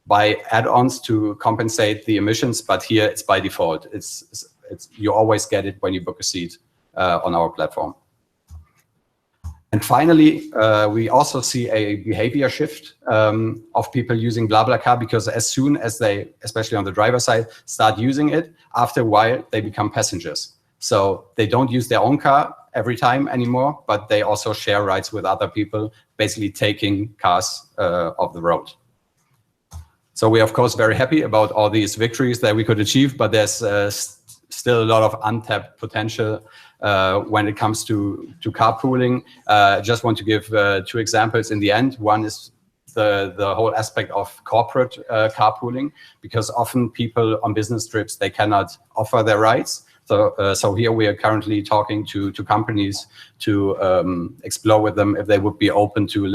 [SPEAKER 5] buy add-ons to compensate the emissions, but here it's by default. It's you always get it when you book a seat on our platform. And finally, we also see a behavior shift of people using BlaBlaCar, because as soon as they, especially on the driver side, start using it, after a while they become passengers. So they don't use their own car every time anymore, but they also share rides with other people, basically taking cars off the road. So we're, of course, very happy about all these victories that we could achieve, but there's still a lot of untapped potential when it comes to carpooling. Just want to give 2 examples in the end. One is the whole aspect of corporate carpooling, because often people on business trips, they cannot offer their rides. So here we are currently talking to companies to explore with them if they would be open to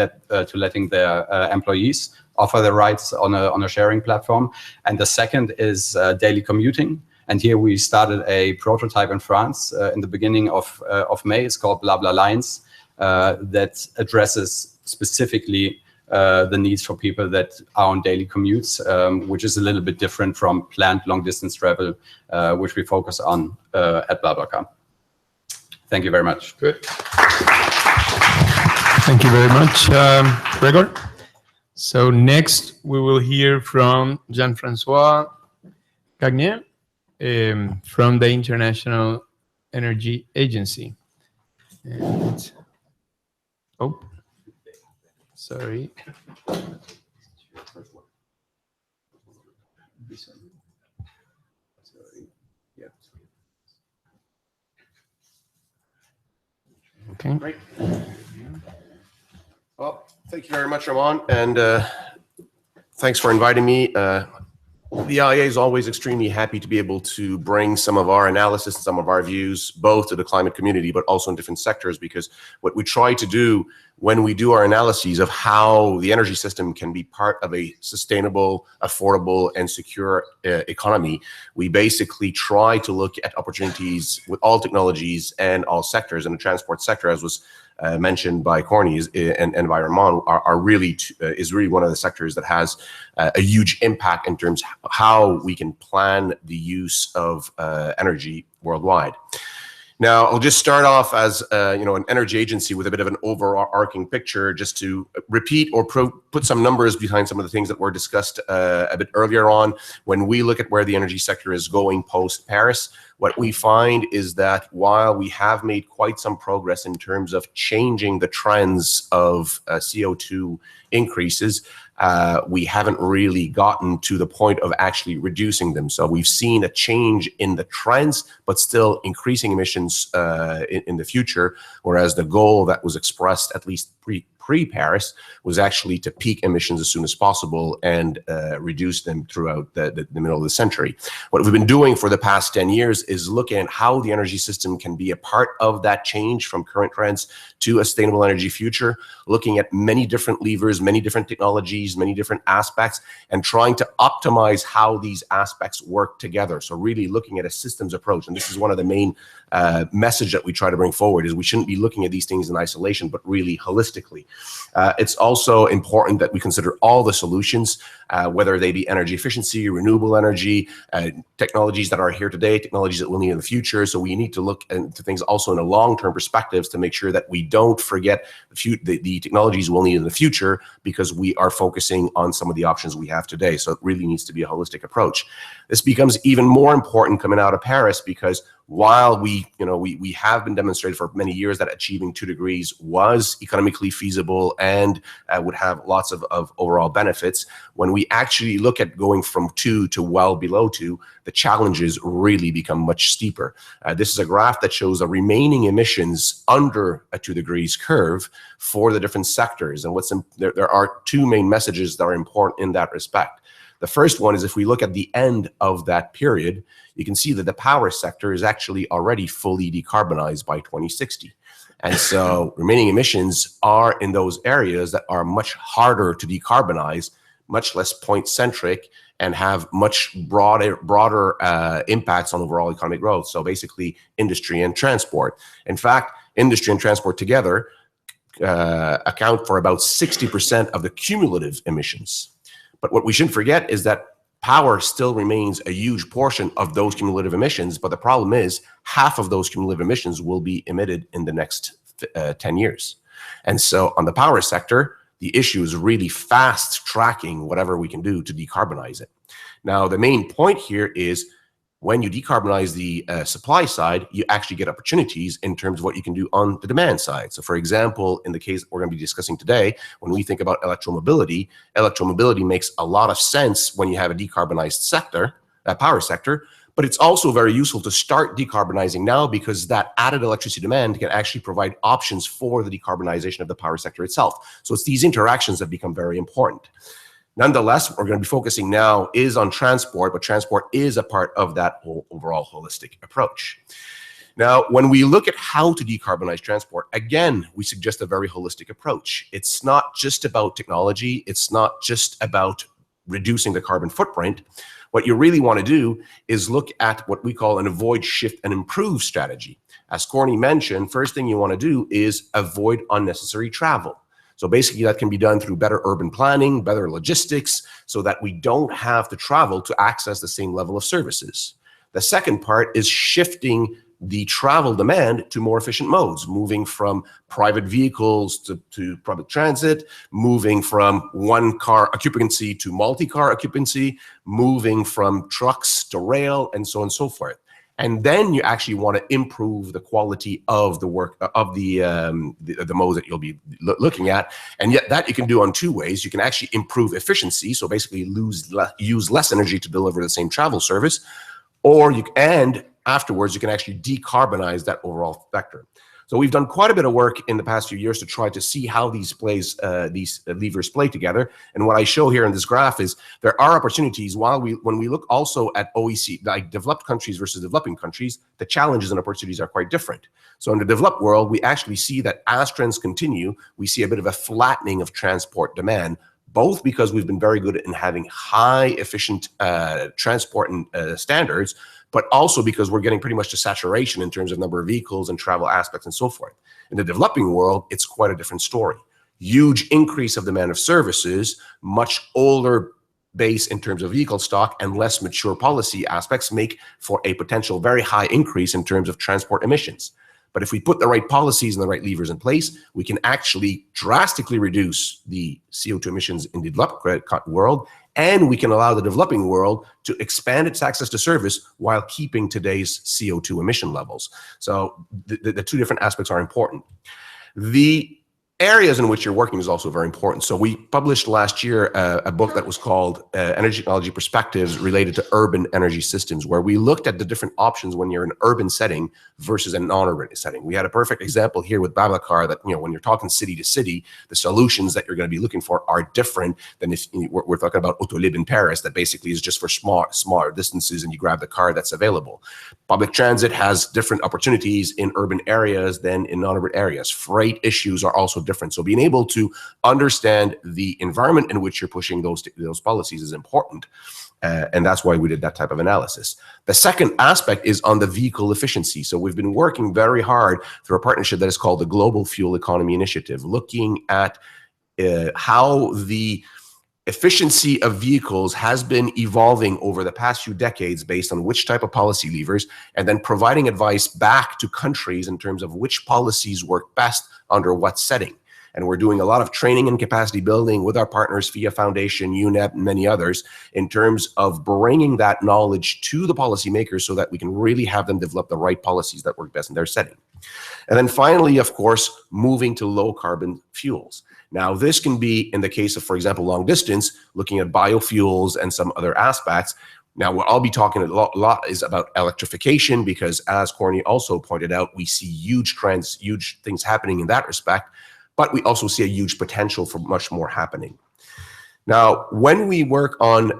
[SPEAKER 5] letting their employees offer their rides on a sharing platform. And the second is daily commuting. And here we started a prototype in France in the beginning of May. It's called Blabla Lines, that addresses specifically the needs for people that are on daily commutes, which is a little bit different from planned long distance travel, which we focus on at BlaBlaCar. Thank you very much.
[SPEAKER 1] Good. Thank you very much, Gregor. So next we will hear from Jean-Francois Gagnier from the International Energy Agency. And, oh, sorry. Okay.
[SPEAKER 7] Great. Well, thank you very much, Ramon, and thanks for inviting me. The IEA is always extremely happy to be able to bring some of our analysis, some of our views, both to the climate community, but also in different sectors, because what we try to do when we do our analyses of how the energy system can be part of a sustainable, affordable, and secure economy, we basically try to look at opportunities with all technologies and all sectors. And the transport sector, as was mentioned by Cornie and by Ramon, is really one of the sectors that has a huge impact in terms of how we can plan the use of energy worldwide. Now, I'll just start off as an energy agency with a bit of an overarching picture, just to repeat or put some numbers behind some of the things that were discussed a bit earlier on. When we look at where the energy sector is going post-Paris, what we find is that while we have made quite some progress in terms of changing the trends of CO2 increases, we haven't really gotten to the point of actually reducing them. So we've seen a change in the trends, but still increasing emissions in the future, whereas the goal that was expressed, at least pre-Paris, was actually to peak emissions as soon as possible and reduce them throughout the middle of the century. What we've been doing for the past 10 years is looking at how the energy system can be a part of that change from current trends to a sustainable energy future, looking at many different levers, many different technologies, many different aspects, and trying to optimize how these aspects work together. So really looking at a systems approach. And this is one of the main message that we try to bring forward, is we shouldn't be looking at these things in isolation, but really holistically. It's also important that we consider all the solutions, whether they be energy efficiency, renewable energy, technologies that are here today, technologies that we'll need in the future. So we need to look into things also in a long-term perspectives to make sure that we don't forget the technologies we'll need in the future, because we are focusing on some of the options we have today. So it really needs to be a holistic approach. This becomes even more important coming out of Paris, because while we have been demonstrated for many years that achieving 2 degrees was economically feasible and would have lots of overall benefits, when we actually look at going from 2 to well below 2, the challenges really become much steeper. This is a graph that shows the remaining emissions under a 2 degrees curve for the different sectors. And there are 2 main messages that are important in that respect. The first one is, if we look at the end of that period, you can see that the power sector is actually already fully decarbonized by 2060. And so remaining emissions are in those areas that are much harder to decarbonize, much less point-centric, and have much broader impacts on overall economic growth. So basically industry and transport. In fact, industry and transport together account for about 60% of the cumulative emissions. But what we shouldn't forget is that power still remains a huge portion of those cumulative emissions. But the problem is, half of those cumulative emissions will be emitted in the next 10 years. And so on the power sector, the issue is really fast tracking whatever we can do to decarbonize it. Now, the main point here is, when you decarbonize the supply side, you actually get opportunities in terms of what you can do on the demand side. So for example, in the case that we're going to be discussing today, when we think about electromobility makes a lot of sense when you have a decarbonized sector, power sector, But it's also very useful to start decarbonizing now, because that added electricity demand can actually provide options for the decarbonization of the power sector itself. So it's these interactions that become very important. Nonetheless, what we're going to be focusing now is on transport, but transport is a part of that whole overall holistic approach. Now, when we look at how to decarbonize transport, again, we suggest a very holistic approach. It's not just about technology. It's not just about reducing the carbon footprint. What you really want to do is look at what we call an avoid, shift, and improve strategy. As Cornie mentioned, first thing you want to do is avoid unnecessary travel. So basically that can be done through better urban planning, better logistics, so that we don't have to travel to access the same level of services. The second part is shifting the travel demand to more efficient modes, moving from private vehicles to public transit, moving from one car occupancy to multi-car occupancy, moving from trucks to rail, and so on and so forth. And then you actually want to improve the quality of the work of the modes that you'll be looking at. And yet that you can do on two ways. You can actually improve efficiency, so basically use less energy to deliver the same travel service, or afterwards, you can actually decarbonize that overall vector. So we've done quite a bit of work in the past few years to try to see how these levers play together. And what I show here in this graph is there are opportunities when we look also at OECD, like developed countries versus developing countries, the challenges and opportunities are quite different. So in the developed world, we actually see that as trends continue, we see a bit of a flattening of transport demand, both because we've been very good in having high efficient transport standards, but also because we're getting pretty much to saturation in terms of number of vehicles and travel aspects and so forth. In the developing world, it's quite a different story. Huge increase of demand of services, much older base in terms of vehicle stock, and less mature policy aspects make for a potential very high increase in terms of transport emissions. But if we put the right policies and the right levers in place, we can actually drastically reduce the CO2 emissions in the developed world, and we can allow the developing world to expand its access to service while keeping today's CO2 emission levels. So the two different aspects are important. The areas in which you're working is also very important. So we published last year a book that was called Energy Technology Perspectives related to urban energy systems, where we looked at the different options when you're in an urban setting versus a non-urban setting. We had a perfect example here with BlaBlaCar that, when you're talking city to city, the solutions that you're going to be looking for are different than if we're talking about Autolib in Paris, that basically is just for smaller distances and you grab the car that's available. Public transit has different opportunities in urban areas than in non-urban areas. Freight issues are also different. So being able to understand the environment in which you're pushing those policies is important. And that's why we did that type of analysis. The second aspect is on the vehicle efficiency. So we've been working very hard through a partnership that is called the Global Fuel Economy Initiative, looking at how the efficiency of vehicles has been evolving over the past few decades based on which type of policy levers, and then providing advice back to countries in terms of which policies work best under what setting. And we're doing a lot of training and capacity building with our partners, FIA Foundation, UNEP, and many others, in terms of bringing that knowledge to the policymakers so that we can really have them develop the right policies that work best in their setting. And then finally, of course, moving to low carbon fuels. Now, this can be in the case of, for example, long distance, looking at biofuels and some other aspects. Now, what I'll be talking a lot is about electrification, because as Cornie also pointed out, we see huge trends, huge things happening in that respect. But we also see a huge potential for much more happening. Now, when we work on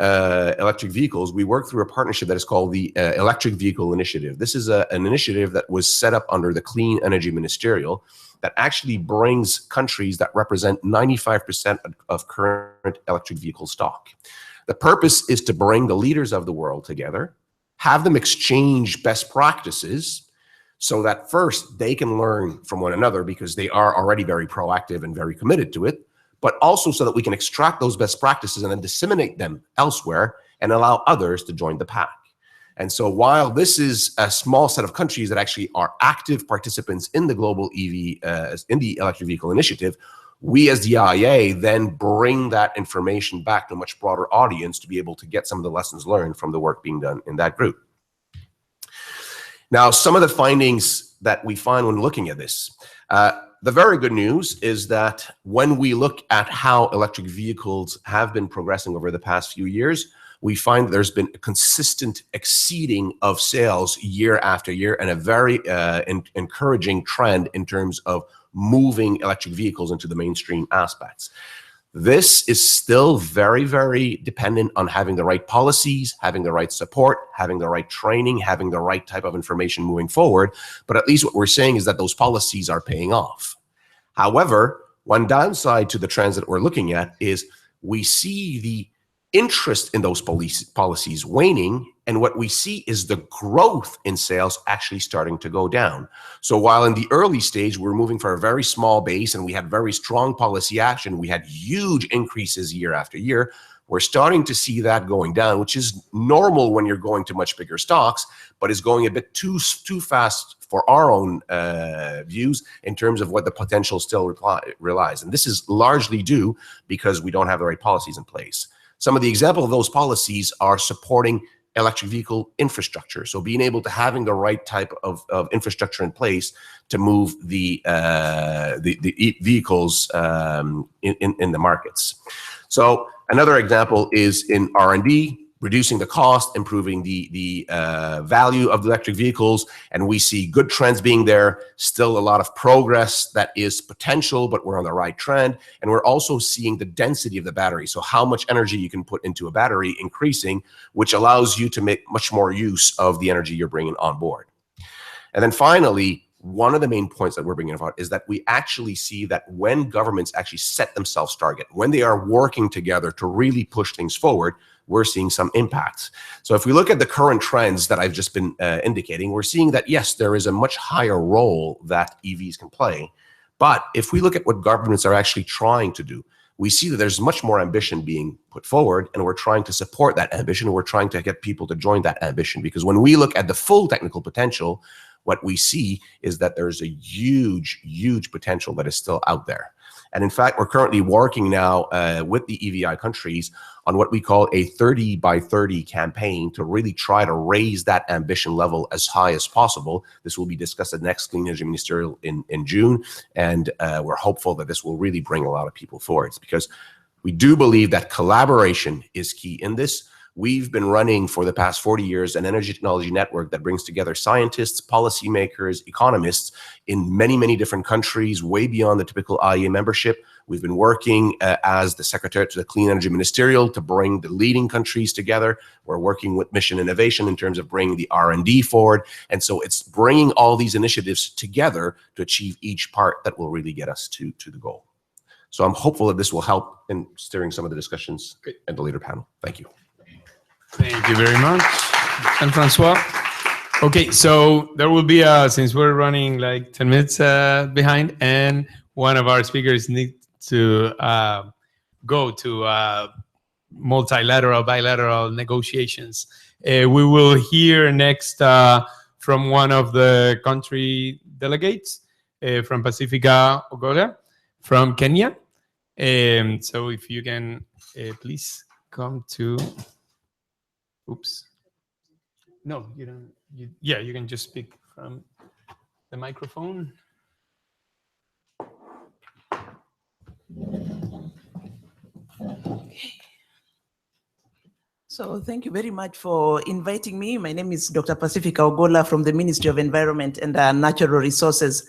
[SPEAKER 7] electric vehicles, we work through a partnership that is called the Electric Vehicle Initiative. This is an initiative that was set up under the Clean Energy Ministerial that actually brings countries that represent 95% of current electric vehicle stock. The purpose is to bring the leaders of the world together, have them exchange best practices, so that first they can learn from one another because they are already very proactive and very committed to it, but also so that we can extract those best practices and then disseminate them elsewhere and allow others to join the pack. And so while this is a small set of countries that actually are active participants in the global EV, in the electric vehicle initiative, we as the IEA then bring that information back to a much broader audience to be able to get some of the lessons learned from the work being done in that group. Now, some of the findings that we find when looking at this, the very good news is that when we look at how electric vehicles have been progressing over the past few years, we find there's been a consistent exceeding of sales year after year, and a very encouraging trend in terms of moving electric vehicles into the mainstream aspects. This is still very, very dependent on having the right policies, having the right support, having the right training, having the right type of information moving forward. But at least what we're saying is that those policies are paying off. However, one downside to the trends that we're looking at is we see the interest in those policies waning, and what we see is the growth in sales actually starting to go down. So while in the early stage we're moving for a very small base and we had very strong policy action, we had huge increases year after year, we're starting to see that going down, which is normal when you're going to much bigger stocks, but is going a bit too fast for our own views in terms of what the potential still relies. And this is largely due because we don't have the right policies in place. Some of the examples of those policies are supporting electric vehicle infrastructure. So being able to having the right type of infrastructure in place to move the vehicles in the markets. So another example is in R&D, reducing the cost, improving the value of the electric vehicles, and we see good trends being there. Still a lot of progress that is potential, but we're on the right trend. And we're also seeing the density of the battery, so how much energy you can put into a battery increasing, which allows you to make much more use of the energy you're bringing on board. And then finally, one of the main points that we're bringing about is that we actually see that when governments actually set themselves target, when they are working together to really push things forward, we're seeing some impacts. So if we look at the current trends that I've just been indicating, we're seeing that, yes, there is a much higher role that EVs can play. But if we look at what governments are actually trying to do, we see that there's much more ambition being put forward, and we're trying to support that ambition. We're trying to get people to join that ambition, because when we look at the full technical potential, what we see is that there's a huge, huge potential that is still out there. And in fact, we're currently working now with the EVI countries on what we call a 30 by 30 campaign to really try to raise that ambition level as high as possible. This will be discussed at the next Clean Energy Ministerial in June. And we're hopeful that this will really bring a lot of people forward, because we do believe that collaboration is key in this. We've been running for the past 40 years an energy technology network that brings together scientists, policymakers, economists in many, many different countries, way beyond the typical IEA membership. We've been working as the secretary to the Clean Energy Ministerial to bring the leading countries together. We're working with Mission Innovation in terms of bringing the R&D forward. And so it's bringing all these initiatives together to achieve each part that will really get us to the goal. So I'm hopeful that this will help in steering some of the discussions at the later panel. Thank you.
[SPEAKER 1] Thank you very much, and Francois. Okay, so there will be since we're running like 10 minutes behind, and one of our speakers needs to go to multilateral, bilateral negotiations. We will hear next from one of the country delegates from Pacifica Ogola from Kenya. So if you can please come to. Oops. No, you don't. Yeah, you can just speak from the microphone.
[SPEAKER 8] So thank you very much for inviting me. My name is Dr. Pacifica Ogola from the Ministry of Environment and Natural Resources.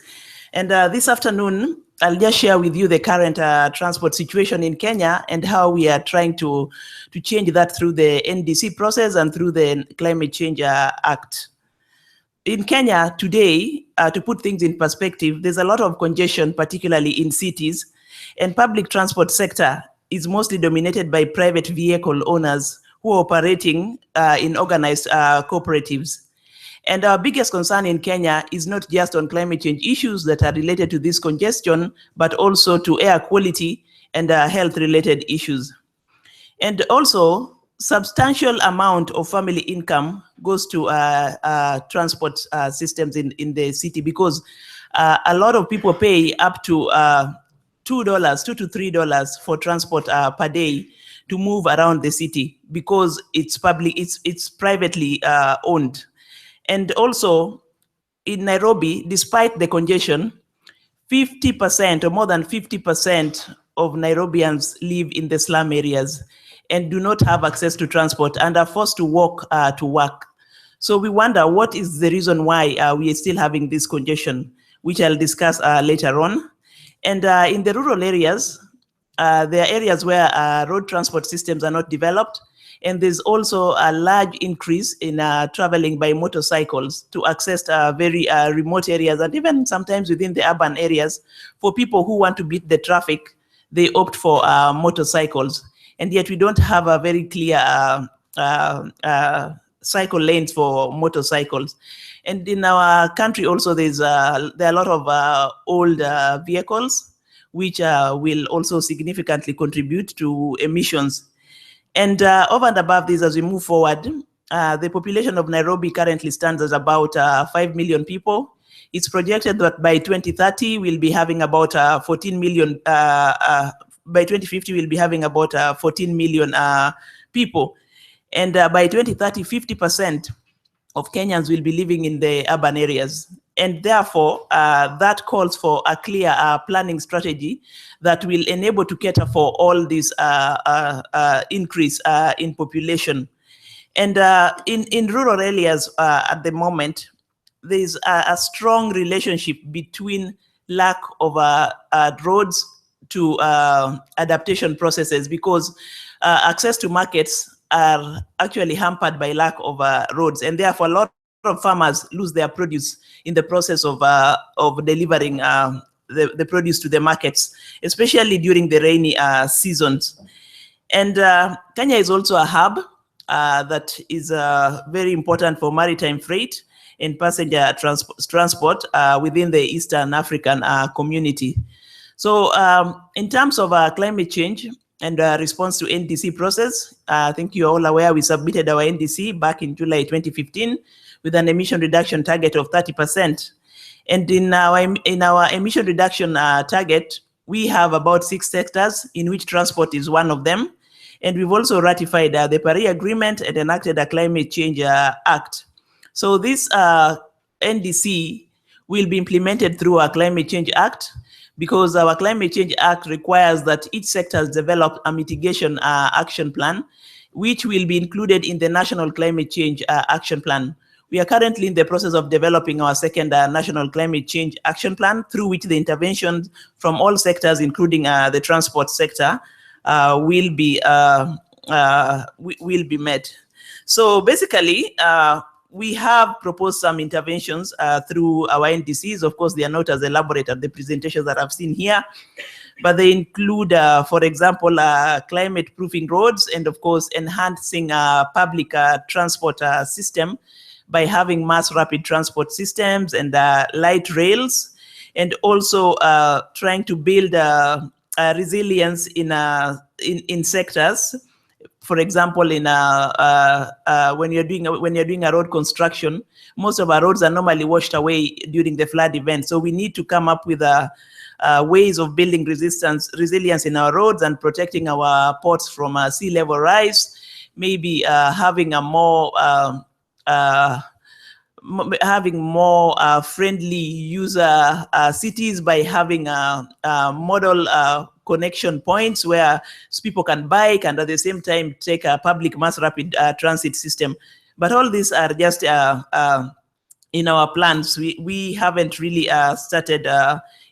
[SPEAKER 8] And this afternoon, I'll just share with you the current transport situation in Kenya and how we are trying to change that through the NDC process and through the Climate Change Act. In Kenya today, to put things in perspective, there's a lot of congestion, particularly in cities, and public transport sector is mostly dominated by private vehicle owners who are operating in organized cooperatives. And our biggest concern in Kenya is not just on climate change issues that are related to this congestion, but also to air quality and health-related issues. And also, substantial amount of family income goes to transport systems in the city, because a lot of people pay up to $2 to $3 for transport per day to move around the city, because it's public, it's privately owned. And also in Nairobi, despite the congestion, 50% or more than 50% of Nairobians live in the slum areas. and do not have access to transport and are forced to walk to work. So we wonder what is the reason why we are still having this congestion, which I'll discuss later on. And in the rural areas, there are areas where road transport systems are not developed, and there's also a large increase in traveling by motorcycles to access very remote areas, and even sometimes within the urban areas. For people who want to beat the traffic, they opt for motorcycles, and yet we don't have a very clear cycle lanes for motorcycles. And in our country also, there are a lot of old vehicles, which will also significantly contribute to emissions. And over and above this, as we move forward, the population of Nairobi currently stands at about 5 million people. It's projected that by 2030, we'll be having about 14 million, by 2050, we'll be having about 14 million people. And by 2030, 50% of Kenyans will be living in the urban areas. And therefore, that calls for a clear planning strategy that will enable to cater for all this increase in population. And in rural areas at the moment, there's a strong relationship between lack of roads to adaptation processes, because access to markets are actually hampered by lack of roads, and therefore a lot of farmers lose their produce in the process of delivering the produce to the markets, especially during the rainy seasons. And Kenya is also a hub that is very important for maritime freight and passenger transport within the Eastern African community. So in terms of climate change and response to NDC process, I think you're all aware we submitted our NDC back in July 2015 with an emission reduction target of 30%. And in our emission reduction target, we have about 6 sectors in which transport is one of them. And we've also ratified the Paris Agreement and enacted a Climate Change Act. So this NDC will be implemented through our Climate Change Act, because our Climate Change Act requires that each sector develop a mitigation action plan, which will be included in the National Climate Change Action Plan. We are currently in the process of developing our second National Climate Change Action Plan, through which the interventions from all sectors, including the transport sector, will be met. So basically, we have proposed some interventions through our NDCs. Of course, they are not as elaborate as the presentations that I've seen here, but they include, for example, climate-proofing roads, and of course, enhancing public transport system by having mass rapid transport systems and light rails, and also trying to build resilience in sectors. For example, in when you're doing a road construction, most of our roads are normally washed away during the flood event. So we need to come up with ways of building resilience in our roads and protecting our ports from sea level rise. Maybe having a more friendly user cities by having model connection points where people can bike and at the same time take a public mass rapid transit system. But all these are just in our plans. We haven't really started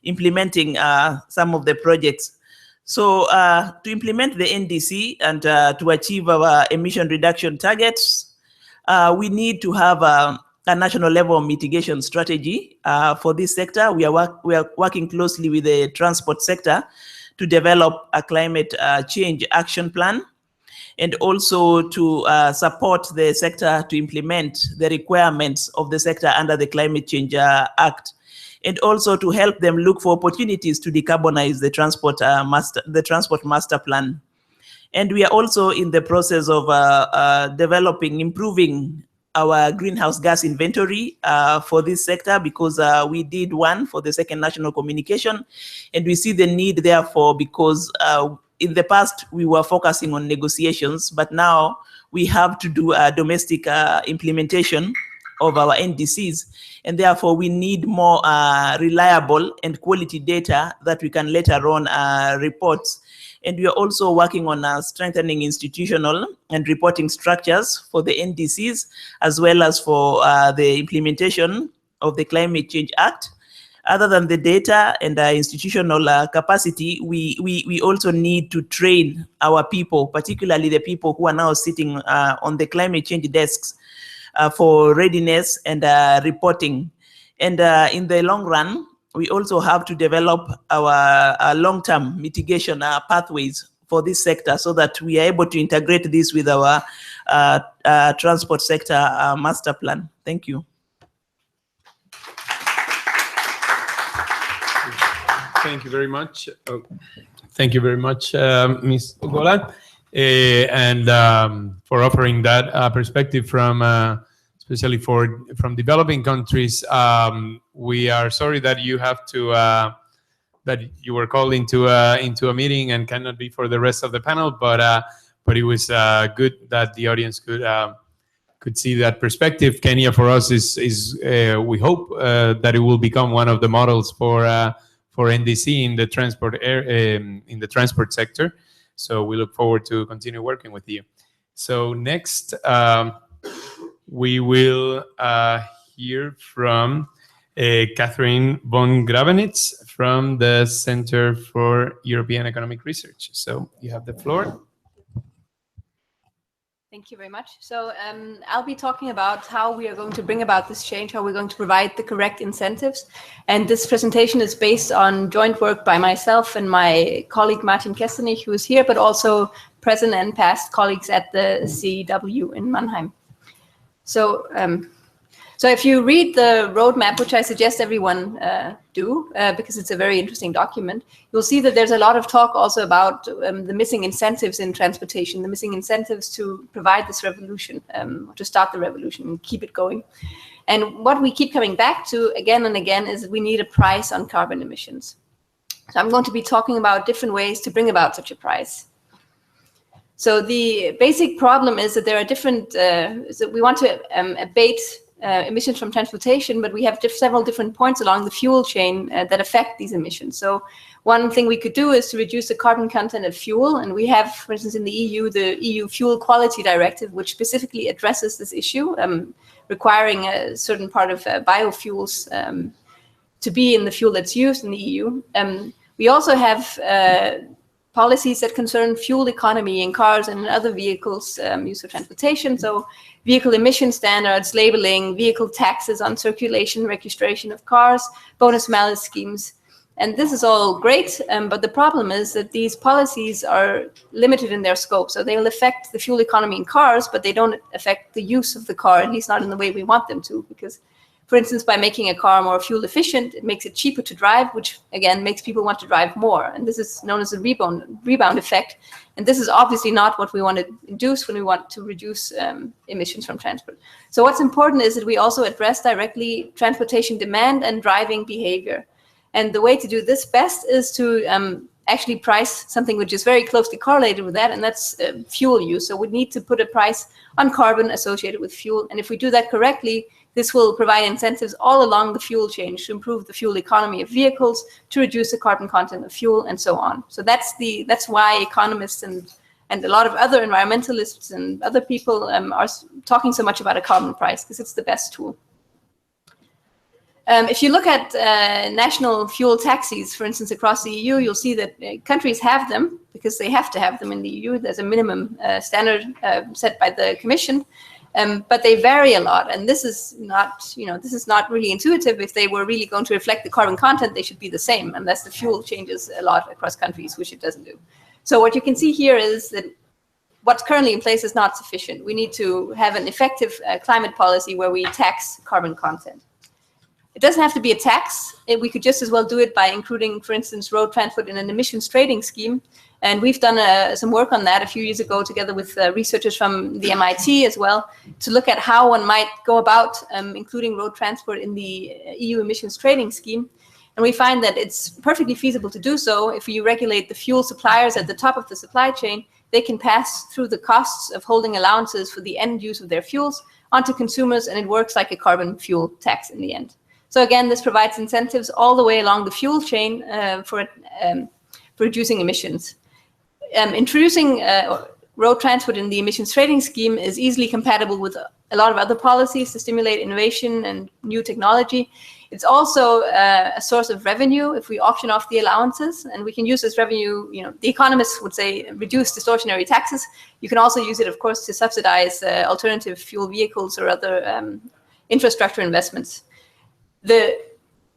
[SPEAKER 8] implementing some of the projects. So to implement the NDC and to achieve our emission reduction targets, we need to have a national level mitigation strategy for this sector. We are working closely with the transport sector to develop a climate change action plan, and also to support the sector to implement the requirements of the sector under the Climate Change Act, and also to help them look for opportunities to decarbonize the transport master plan. And we are also in the process of improving our greenhouse gas inventory for this sector, because we did one for the second national communication, and we see the need therefore, because in the past we were focusing on negotiations, but now we have to do a domestic implementation of our NDCs. And therefore, we need more reliable and quality data that we can later on report. And we are also working on strengthening institutional and reporting structures for the NDCs, as well as for the implementation of the Climate Change Act. Other than the data and institutional capacity, we also need to train our people, particularly the people who are now sitting on the climate change desks for readiness and reporting. And in the long run, we also have to develop our long-term mitigation pathways for this sector so that we are able to integrate this with our transport sector master plan. Thank you.
[SPEAKER 1] Thank you very much. Thank you very much, Ms. Ogola, and for offering that perspective from, especially from developing countries. We are sorry that you have to that you were called into a meeting and cannot be for the rest of the panel, but it was good that the audience could see that perspective. Kenya for us is we hope that it will become one of the models for NDC in the transport sector. So we look forward to continue working with you. So next, we will hear from Catherine von Gravenitz from the Center for European Economic Research. So you have the floor.
[SPEAKER 9] Thank you very much. So I'll be talking about how we are going to bring about this change, how we're going to provide the correct incentives. And this presentation is based on joint work by myself and my colleague Martin Kestenich, who is here, but also present and past colleagues at the ZEW in Mannheim. So, so if you read the roadmap, which I suggest everyone do, because it's a very interesting document, you'll see that there's a lot of talk also about the missing incentives in transportation, the missing incentives to provide this revolution, to start the revolution and keep it going. And what we keep coming back to again and again is we need a price on carbon emissions. So I'm going to be talking about different ways to bring about such a price. So the basic problem is that there are different, so we want to abate emissions from transportation, but we have several different points along the fuel chain that affect these emissions. So one thing we could do is to reduce the carbon content of fuel. And we have, for instance, in the EU Fuel Quality Directive, which specifically addresses this issue, requiring a certain part of biofuels to be in the fuel that's used in the EU. We also have policies that concern fuel economy in cars and other vehicles used for transportation. So vehicle emission standards, labeling, vehicle taxes on circulation, registration of cars, bonus-malus schemes. And this is all great, but the problem is that these policies are limited in their scope. So they will affect the fuel economy in cars, but they don't affect the use of the car, at least not in the way we want them to. Because, for instance, by making a car more fuel efficient, it makes it cheaper to drive, which again makes people want to drive more. And this is known as the rebound effect. And this is obviously not what we want to induce when we want to reduce emissions from transport. So what's important is that we also address directly transportation demand and driving behavior. And the way to do this best is to actually price something which is very closely correlated with that, and that's fuel use. So we need to put a price on carbon associated with fuel. And if we do that correctly, this will provide incentives all along the fuel chain to improve the fuel economy of vehicles, to reduce the carbon content of fuel, and so on. So that's why economists and a lot of other environmentalists and other people are talking so much about a carbon price, because it's the best tool. If you look at national fuel taxes, for instance, across the EU, you'll see that countries have them because they have to have them in the EU. There's a minimum standard set by the Commission. But they vary a lot, and this is not, this is not really intuitive. If they were really going to reflect the carbon content, they should be the same, unless the fuel changes a lot across countries, which it doesn't do. So what you can see here is that what's currently in place is not sufficient. We need to have an effective climate policy where we tax carbon content. It doesn't have to be a tax. We could just as well do it by including, for instance, road transport in an emissions trading scheme. And we've done some work on that a few years ago together with researchers from the MIT as well, to look at how one might go about including road transport in the EU emissions trading scheme. And we find that it's perfectly feasible to do so. If you regulate the fuel suppliers at the top of the supply chain, they can pass through the costs of holding allowances for the end use of their fuels onto consumers, and it works like a carbon fuel tax in the end. So again, this provides incentives all the way along the fuel chain for reducing emissions. Introducing road transport in the emissions trading scheme is easily compatible with a lot of other policies to stimulate innovation and new technology. It's also a source of revenue if we auction off the allowances, and we can use this revenue, the economists would say reduce distortionary taxes. You can also use it, of course, to subsidize alternative fuel vehicles or other infrastructure investments. The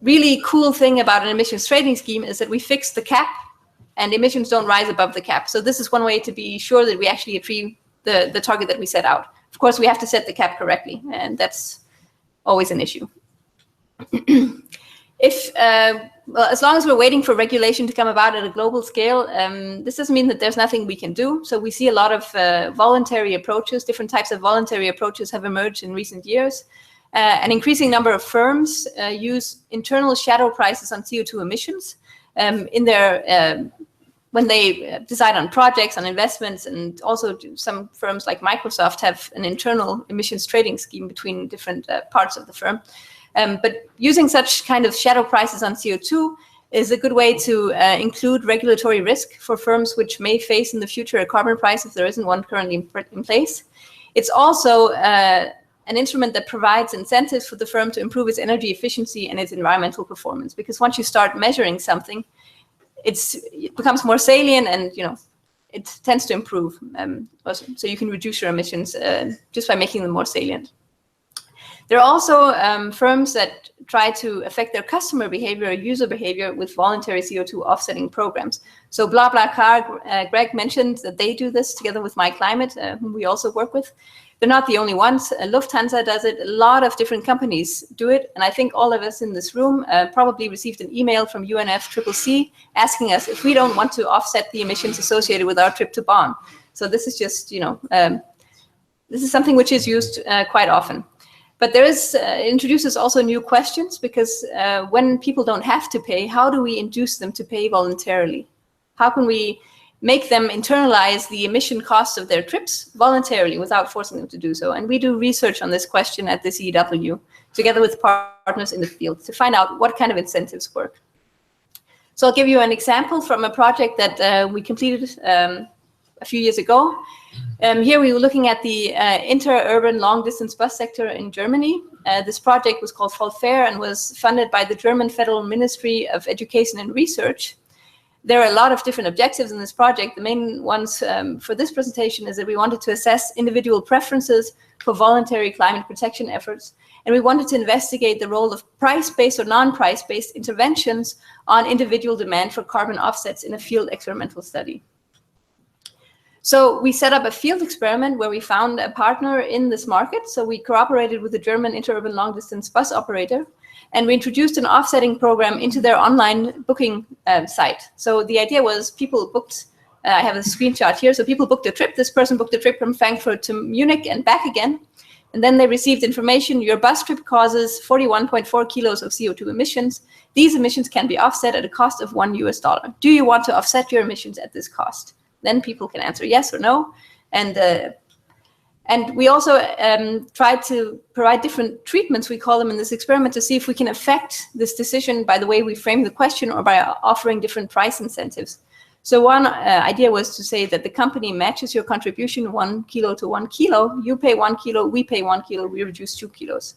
[SPEAKER 9] really cool thing about an emissions trading scheme is that we fix the cap and emissions don't rise above the cap. So this is one way to be sure that we actually achieve the target that we set out. Of course, we have to set the cap correctly, and that's always an issue. Well, as long as we're waiting for regulation to come about at a global scale, this doesn't mean that there's nothing we can do. So we see a lot of voluntary approaches. Different types of voluntary approaches have emerged in recent years. An increasing number of firms use internal shadow prices on CO2 emissions in their when they decide on projects, on investments, and also some firms like Microsoft have an internal emissions trading scheme between different parts of the firm. But using such kind of shadow prices on CO2 is a good way to include regulatory risk for firms which may face in the future a carbon price if there isn't one currently in place. It's also an instrument that provides incentives for the firm to improve its energy efficiency and its environmental performance. Because once you start measuring something, it becomes more salient, and it tends to improve. So you can reduce your emissions just by making them more salient. There are also firms that try to affect their customer behavior or user behavior with voluntary CO2 offsetting programs. So BlaBlaCar, Greg mentioned that they do this together with MyClimate, whom we also work with. They're not the only ones. Lufthansa does it. A lot of different companies do it. And I think all of us in this room probably received an email from UNFCCC asking us if we don't want to offset the emissions associated with our trip to Bonn. So this is just, this is something which is used quite often. But there is, it introduces also new questions, because when people don't have to pay, how do we induce them to pay voluntarily? How can we make them internalize the emission costs of their trips voluntarily without forcing them to do so? And we do research on this question at the ZEW, together with partners in the field, to find out what kind of incentives work. So I'll give you an example from a project that we completed a few years ago. Here we were looking at the inter-urban long-distance bus sector in Germany. This project was called Vollfair and was funded by the German Federal Ministry of Education and Research. There are a lot of different objectives in this project. The main ones for this presentation is that we wanted to assess individual preferences for voluntary climate protection efforts, and we wanted to investigate the role of price-based or non-price-based interventions on individual demand for carbon offsets in a field experimental study. So we set up a field experiment where we found a partner in this market. So we cooperated with the German interurban long-distance bus operator, and we introduced an offsetting program into their online booking site. So the idea was people booked, I have a screenshot here, so people booked a trip. This person booked a trip from Frankfurt to Munich and back again. And then they received information: your bus trip causes 41.4 kilos of CO2 emissions. These emissions can be offset at a cost of $1 US. Do you want to offset your emissions at this cost? Then people can answer yes or no. And we also tried to provide different treatments, we call them, in this experiment, to see if we can affect this decision by the way we frame the question or by offering different price incentives. So one idea was to say that the company matches your contribution 1 kilo to 1 kilo. You pay 1 kilo, we pay 1 kilo, we reduce 2 kilos.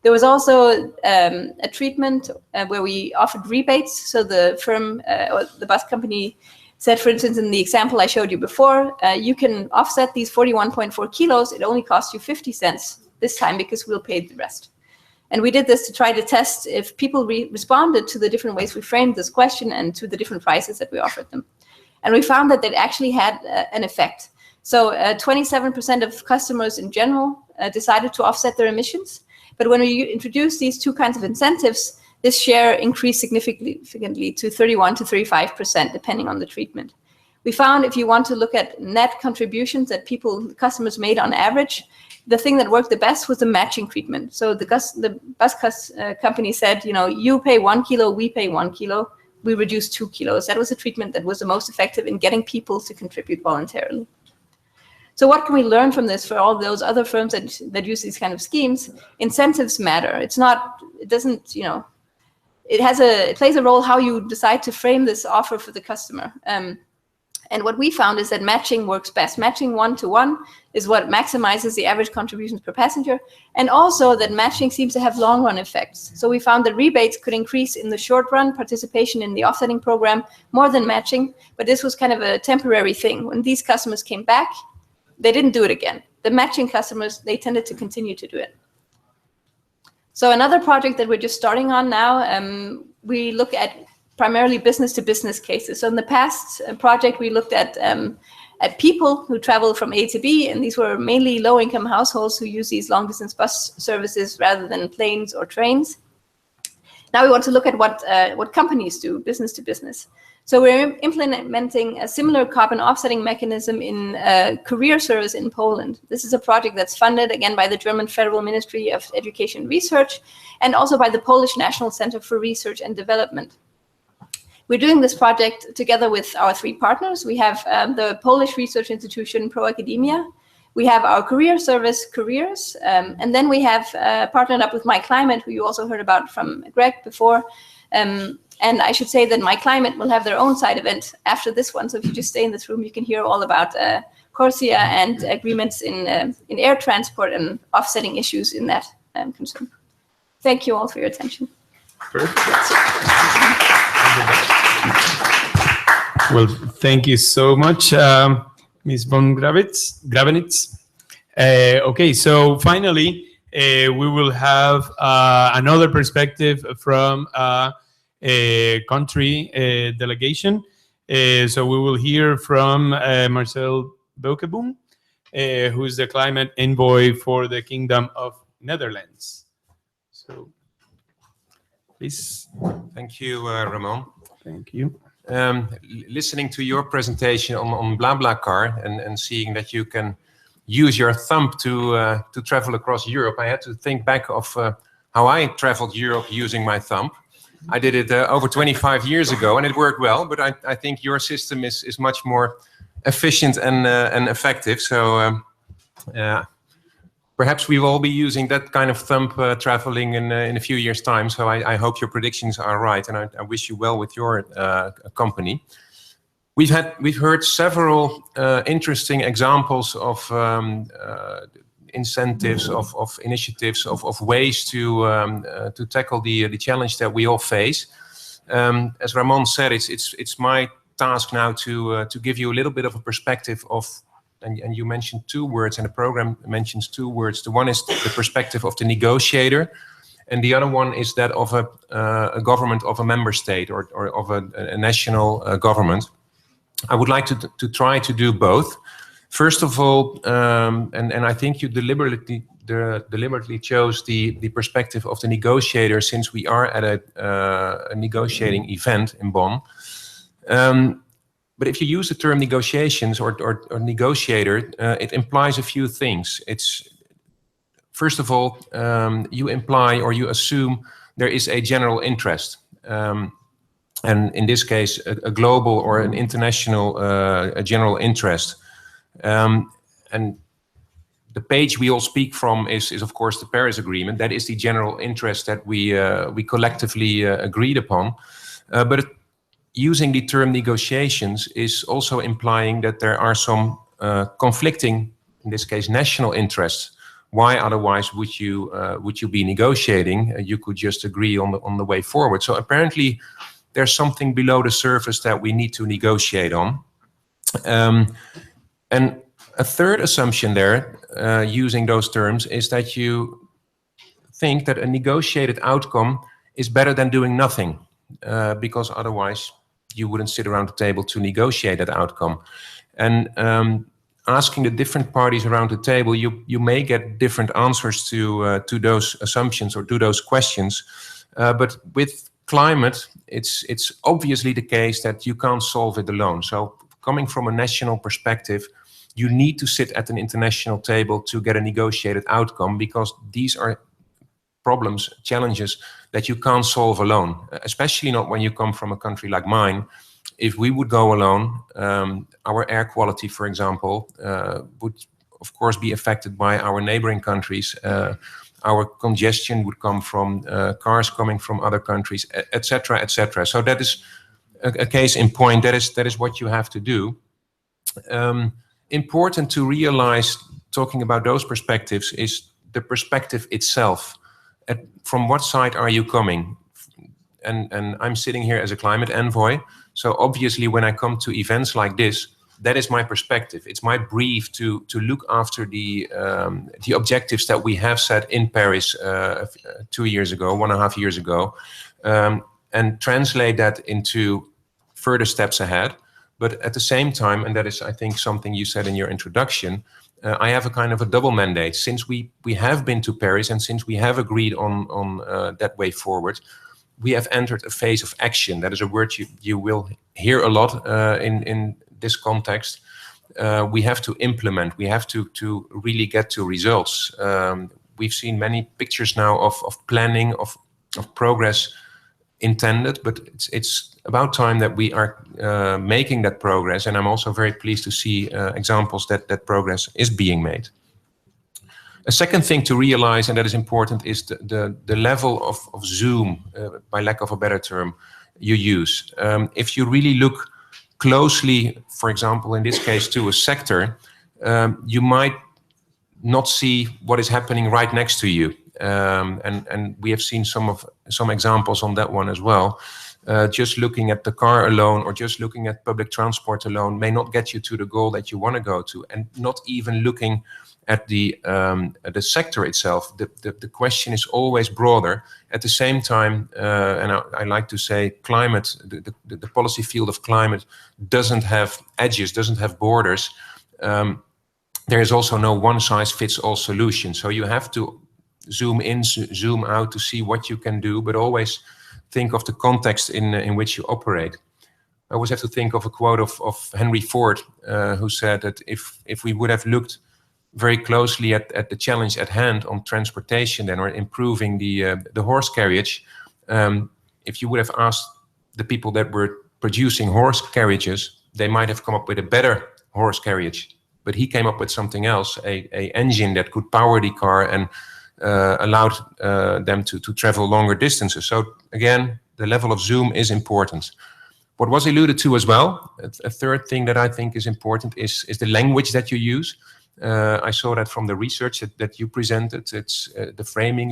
[SPEAKER 9] There was also a treatment where we offered rebates. So the firm or the bus company said, for instance, in the example I showed you before, you can offset these 41.4 kilos. It only costs you 50 cents this time because we'll pay the rest. And we did this to try to test if people responded to the different ways we framed this question and to the different prices that we offered them. And we found that it actually had an effect. So 27% of customers in general decided to offset their emissions. But when we introduced these two kinds of incentives, this share increased significantly to 31 to 35%, depending on the treatment. We found if you want to look at net contributions that customers made on average, the thing that worked the best was the matching treatment. So the bus company said, you pay 1 kilo, we pay 1 kilo, we reduce 2 kilos. That was a treatment that was the most effective in getting people to contribute voluntarily. So what can we learn from this for all those other firms that use these kind of schemes? Incentives matter. It doesn't, you know, it plays a role how you decide to frame this offer for the customer. And what we found is that matching works best. Matching 1-to-1 is what maximizes the average contributions per passenger, and also that matching seems to have long-run effects. So we found that rebates could increase in the short run participation in the offsetting program more than matching, but this was kind of a temporary thing. When these customers came back, they didn't do it again. The matching customers, they tended to continue to do it. So another project that we're just starting on now, we look at primarily business-to-business cases. So in the past project, we looked at people who travel from A to B, and these were mainly low-income households who use these long-distance bus services rather than planes or trains. Now we want to look at what companies do, business-to-business. So we're implementing a similar carbon offsetting mechanism in a courier service in Poland. This is a project that's funded, again, by the German Federal Ministry of Education and Research, and also by the Polish National Center for Research and Development. We're doing this project together with our 3 partners. We have the Polish research institution Pro Academia. We have our courier service, Couriers, and then we have partnered up with My Climate, who you also heard about from Greg before. And I should say that My Climate will have their own side event after this one. So if you just stay in this room, you can hear all about CORSIA and agreements in air transport and offsetting issues in that concern. Thank you all for your attention.
[SPEAKER 1] Perfect. Well, thank you so much, Ms. von Gravenitz. Okay, so finally, we will have another perspective from a country delegation. So we will hear from Marcel Beukeboom, who is the climate envoy for the Kingdom of Netherlands. So, please.
[SPEAKER 10] Thank you, Ramon.
[SPEAKER 1] Thank you.
[SPEAKER 10] Listening to your presentation on BlaBlaCar and seeing that you can use your thumb to travel across Europe, I had to think back of how I traveled Europe using my thumb. I did it over 25 years ago, and it worked well. But I think your system is much more efficient and effective. So perhaps we will all be using that kind of thumb traveling in a few years' time. So I hope your predictions are right, and I wish you well with your company. We've heard several interesting examples of incentives, of initiatives, of ways to tackle the challenge that we all face. As Ramon said, it's my task now to give you a little bit of a perspective of. And you mentioned 2 words, and the program mentions 2 words. The one is the perspective of the negotiator, and the other one is that of a government of a member state or of a national government. I would like to try to do both. First of all, and I think you deliberately chose the perspective of the negotiator, since we are at a negotiating event in Bonn. But if you use the term negotiations or negotiator, it implies a few things. It's, first of all, you imply or you assume there is a general interest. And in this case, a global or an international a general interest. And the page we all speak from is of course the Paris Agreement. That is the general interest that we collectively agreed upon. But using the term negotiations is also implying that there are some conflicting, in this case, national interests. Why otherwise would you be negotiating? You could just agree on the way forward. So apparently there's something below the surface that we need to negotiate on. And a third assumption there, using those terms, is that you think that a negotiated outcome is better than doing nothing, because otherwise you wouldn't sit around the table to negotiate that outcome. And asking the different parties around the table, you may get different answers to those assumptions or to those questions. But with climate, it's obviously the case that you can't solve it alone. So coming from a national perspective, you need to sit at an international table to get a negotiated outcome, because these are problems, challenges that you can't solve alone, especially not when you come from a country like mine, if we would go alone, our air quality, for example, would of course be affected by our neighboring countries. Our congestion would come from cars coming from other countries, etc., etc. So that is a case in point. That is what you have to do. Important to realize, talking about those perspectives, is the perspective itself. From what side are you coming? And I'm sitting here as a climate envoy. So obviously, when I come to events like this, that is my perspective. It's my brief to look after the objectives that we have set in Paris 2 years ago, 1.5 years ago, and translate that into further steps ahead. But at the same time, and that is, I think, something you said in your introduction, I have a kind of a double mandate. Since we have been to Paris and since we have agreed on that way forward, we have entered a phase of action. That is a word you will hear a lot in this context. We have to implement. We have to really get to results. We've seen many pictures now of planning, of progress intended, but it's about time that we are making that progress. And I'm also very pleased to see examples that progress is being made. A second thing to realize, and that is important, is the level of zoom, by lack of a better term, you use. If you really look closely, for example, in this case, to a sector, you might not see what is happening right next to you. And we have seen some examples on that one as well. Just looking at the car alone or just looking at public transport alone may not get you to the goal that you want to go to, and not even looking at the sector itself. The question is always broader. At the same time, and I like to say, climate, the policy field of climate doesn't have edges, doesn't have borders. There is also no one-size-fits-all solution. So you have to zoom in, zoom out to see what you can do, but always think of the context in which you operate. I always have to think of a quote of Henry Ford, who said that if we would have looked very closely at the challenge at hand on transportation then, or improving the horse carriage, if you would have asked the people that were producing horse carriages, they might have come up with a better horse carriage. But he came up with something else, a engine that could power the car and allowed them to travel longer distances. So again, the level of zoom is important. What was alluded to as well, a third thing that I think is important is the language that you use. I saw that from the research that you presented. It's the framing,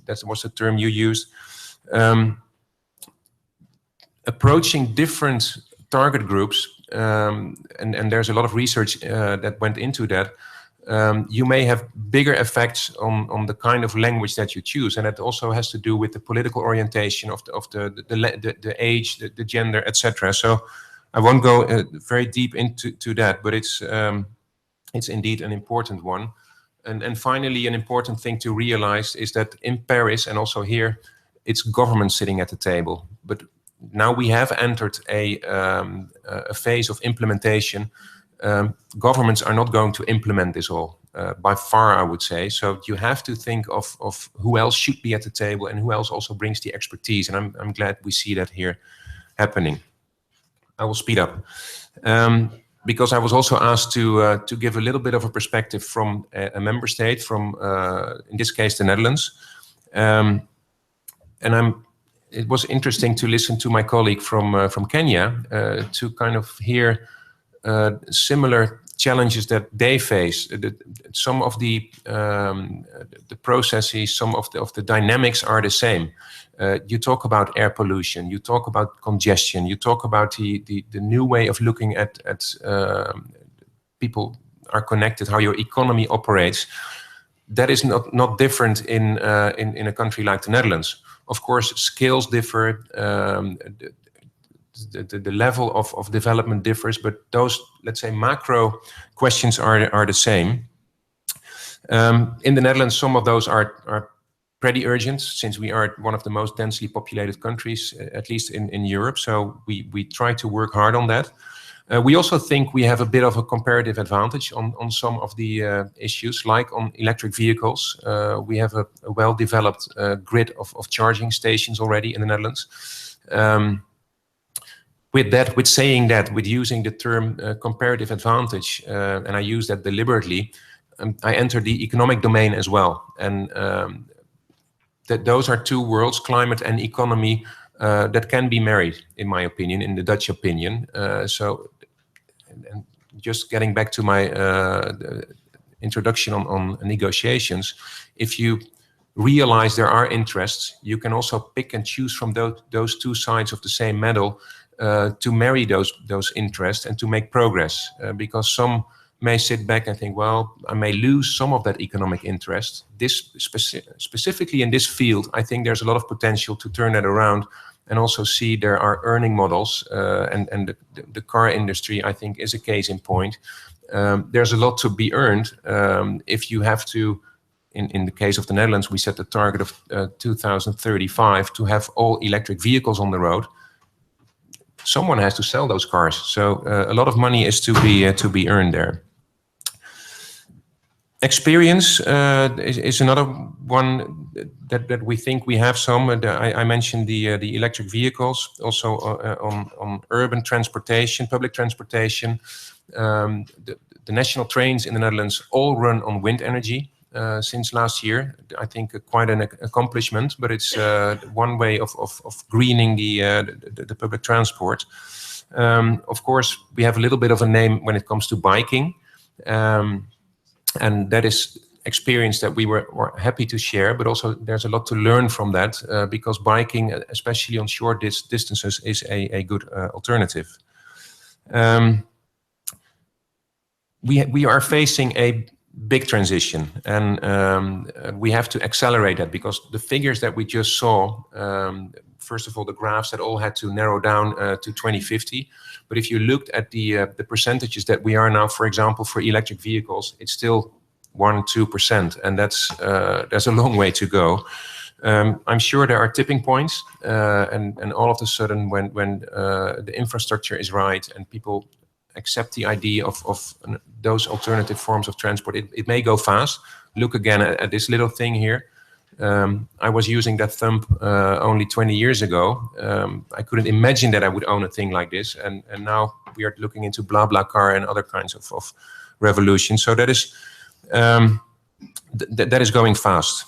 [SPEAKER 10] that was the term you used. Approaching different target groups, and there's a lot of research that went into that. You may have bigger effects on the kind of language that you choose, and that also has to do with the political orientation of the age, the gender, etc. So I won't go very deep into that, but it's indeed an important one. And finally, an important thing to realize is that in Paris and also here, it's government sitting at the table. But now we have entered a phase of implementation. Governments are not going to implement this all, by far, I would say. So you have to think of who else should be at the table and who else also brings the expertise. And I'm glad we see that here happening. I will speed up. Because I was also asked to give a little bit of a perspective from a member state, from in this case the Netherlands, and it was interesting to listen to my colleague from Kenya to kind of hear similar challenges that they face. Some of the processes, some of the dynamics are the same. You talk about air pollution, you talk about congestion, you talk about the new way of looking at people are connected, how your economy operates. That is not different in a country like the Netherlands. Of course, scales differ, the level of development differs, but those, let's say, macro questions are the same. In the Netherlands, some of those are pretty urgent, since we are one of the most densely populated countries, at least in Europe. So we try to work hard on that. We also think we have a bit of a comparative advantage on some of the issues, like on electric vehicles. We have a well-developed grid of charging stations already in the Netherlands. with saying that, with using the term comparative advantage, and I use that deliberately, I enter the economic domain as well. And that those are two worlds, climate and economy, that can be married, in my opinion, in the Dutch opinion. So, and just getting back to my introduction on negotiations, if you realize there are interests, you can also pick and choose from those two sides of the same medal to marry those interests and to make progress. Because some may sit back and think, well, I may lose some of that economic interest. This specifically in this field, I think there's a lot of potential to turn that around and also see there are earning models, and the car industry, I think, is a case in point. There's a lot to be earned if you have to, in the case of the Netherlands, we set the target of 2035 to have all electric vehicles on the road. Someone has to sell those cars, so a lot of money is to be earned there. Experience is another one that we think we have some. I mentioned the electric vehicles, also on urban transportation, public transportation. The national trains in the Netherlands all run on wind energy since last year. I think quite an accomplishment, but it's one way of greening the public transport. Of course, we have a little bit of a name when it comes to biking. And that is experience that we were happy to share, but also there's a lot to learn from that because biking, especially on short distances, is a good alternative. We are facing a big transition, and we have to accelerate that because the figures that we just saw, first of all, the graphs that all had to narrow down to 2050. But if you looked at the percentages that we are now, for example, for electric vehicles, it's still 1-2%, and there's a long way to go. I'm sure there are tipping points, and all of a sudden, when the infrastructure is right and people accept the idea of those alternative forms of transport, it may go fast. Look again at this little thing here. I was using that thumb only 20 years ago. I couldn't imagine that I would own a thing like this, and now we are looking into BlaBlaCar and other kinds of revolution. So that is that is going fast.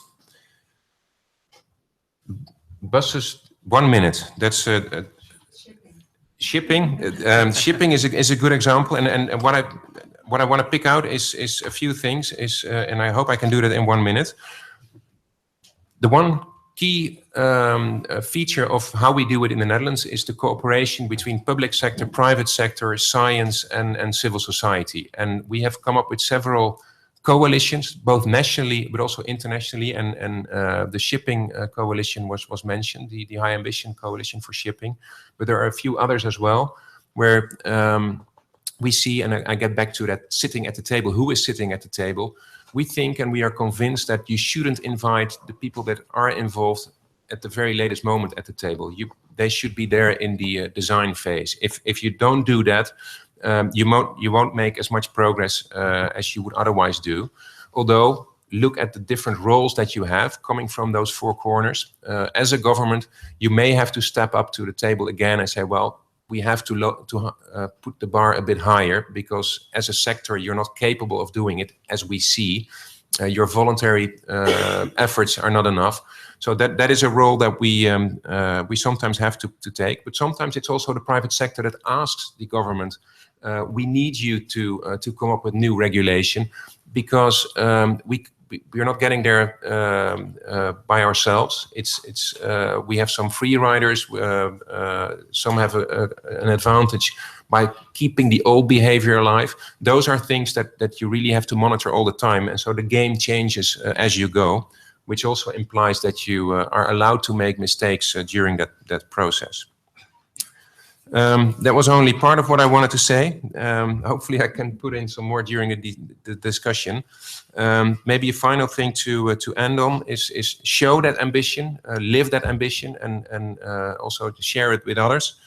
[SPEAKER 10] Buses, 1 minute. That's shipping. Shipping is a good example, and what I want to pick out is a few things. And I hope I can do that in 1 minute. The one key feature of how we do it in the Netherlands is the cooperation between public sector, private sector, science, and civil society. And we have come up with several coalitions, both nationally but also internationally. And the shipping coalition was mentioned, the High Ambition Coalition for Shipping. But there are a few others as well, where we see, and I get back to that, sitting at the table. Who is sitting at the table? We think and we are convinced that you shouldn't invite the people that are involved at the very latest moment at the table. They should be there in the design phase. If you don't do that, you won't make as much progress as you would otherwise do. Although, look at the different roles that you have coming from those four corners. As a government, you may have to step up to the table again and say, well, we have to put the bar a bit higher, because as a sector, you're not capable of doing it, as we see. Your voluntary efforts are not enough. So that is a role that we sometimes have to take. But sometimes it's also the private sector that asks the government, we need you to come up with new regulation, because we're not getting there by ourselves. We have some free riders. Some have an advantage by keeping the old behavior alive. Those are things that you really have to monitor all the time. And so the game changes as you go, which also implies that you are allowed to make mistakes during that process. That was only part of what I wanted to say. Hopefully I can put in some more during the discussion. Maybe a final thing to end on is show that ambition, live that ambition, and also to share it with others,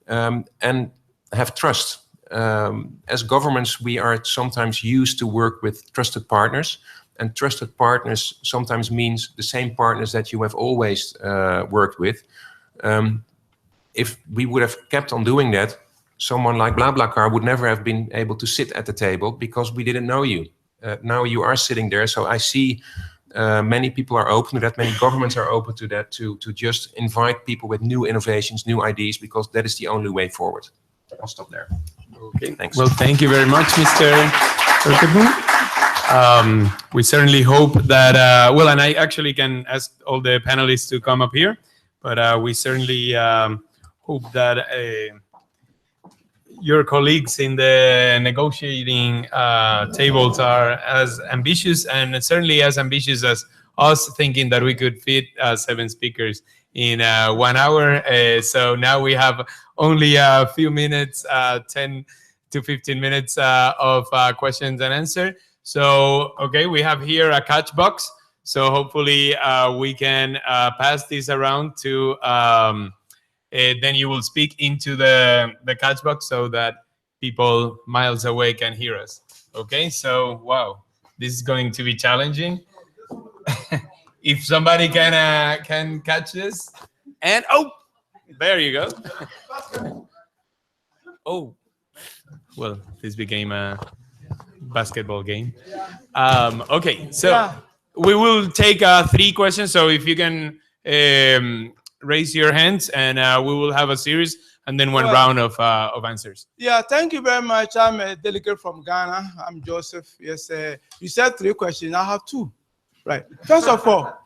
[SPEAKER 10] and have trust. As governments, we are sometimes used to work with trusted partners, and trusted partners sometimes means the same partners that you have always worked with. if we would have kept on doing that, someone like BlaBlaCar would never have been able to sit at the table because we didn't know you. Now you are sitting there, so I see many people are open to that, many governments are open to that, to just invite people with new innovations, new ideas, because that is the only way forward. I'll stop there.
[SPEAKER 1] Okay,
[SPEAKER 10] thanks.
[SPEAKER 1] Well, thank you very much, Mr. Urkebun. We certainly hope that, well, and I actually can ask all the panelists to come up here, but we certainly hope that your colleagues in the negotiating tables are as ambitious, and certainly as ambitious as us, thinking that we could fit 7 speakers in 1 hour. So now we have only a few minutes, 10 to 15 minutes of questions and answers. So, okay, we have here a catch box. So hopefully we can pass this around to, then you will speak into the catch box so that people miles away can hear us. Okay, so, wow, this is going to be challenging. If somebody can catch this. And, oh, there you go. Oh, well, this became a basketball game. Okay, so we will take 3 questions. So if you can raise your hands, and we will have a series and then one round of answers.
[SPEAKER 11] Yeah, thank you very much. I'm a delegate from Ghana. I'm Joseph. Yes, you said 3 questions. I have 2. Right. First of all,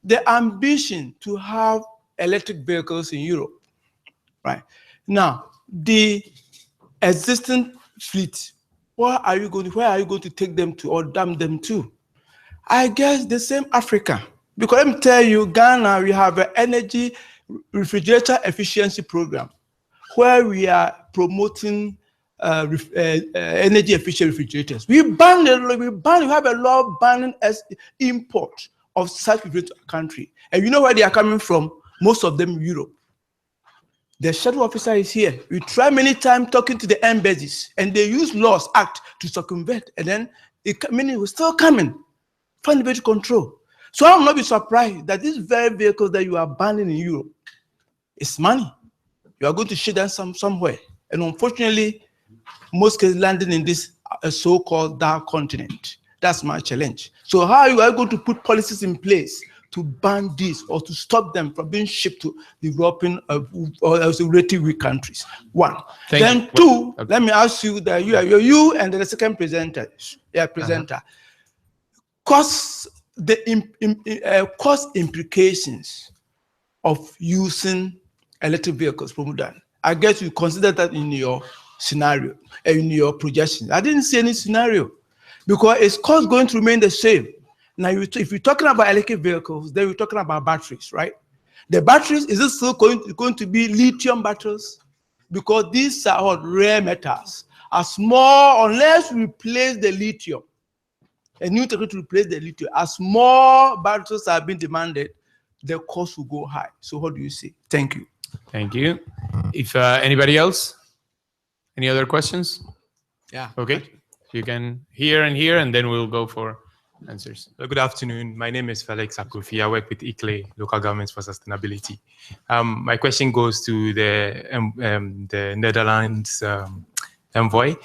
[SPEAKER 11] the ambition to have electric vehicles in Europe. Right. Now, the existing fleet, where are you going to take them to, or damn them to? I guess the same Africa. Because let me tell you, Ghana, we have an energy refrigerator efficiency program where we are promoting energy efficient refrigerators. We have a law banning import of such refrigerators to the country. And you know where they are coming from? Most of them Europe. The shadow officer is here. We try many times talking to the embassies, and they use laws act to circumvent, and then many will still coming. Find a way to control. So I will not be surprised that these very vehicles that you are banning in Europe, it's money. You are going to ship them somewhere. And unfortunately, most cases landing in this so-called dark continent. That's my challenge. So how are you going to put policies in place to ban this or to stop them from being shipped to the European or relatively weak countries? 1. Then 2, let me ask you that you and the second presenter, cost implications of using electric vehicles from Sudan. I guess you consider that in your scenario, in your projection. I didn't see any scenario because its cost going to remain the same. Now, if you're talking about electric vehicles, then we're talking about batteries, right? The batteries, is it still going to be lithium batteries? Because these are rare metals. As small, unless we replace the lithium, a new technology to replace the lithium, as more batteries are being demanded, the cost will go high. So what do you say? Thank you.
[SPEAKER 1] Thank you. If anybody else, any other questions?
[SPEAKER 12] Yeah.
[SPEAKER 1] Okay. You can hear, and then we'll go for answers.
[SPEAKER 12] Good afternoon. My name is Felix Akufi. I work with ICLE, Local Governments for Sustainability. My question goes to the Netherlands envoy.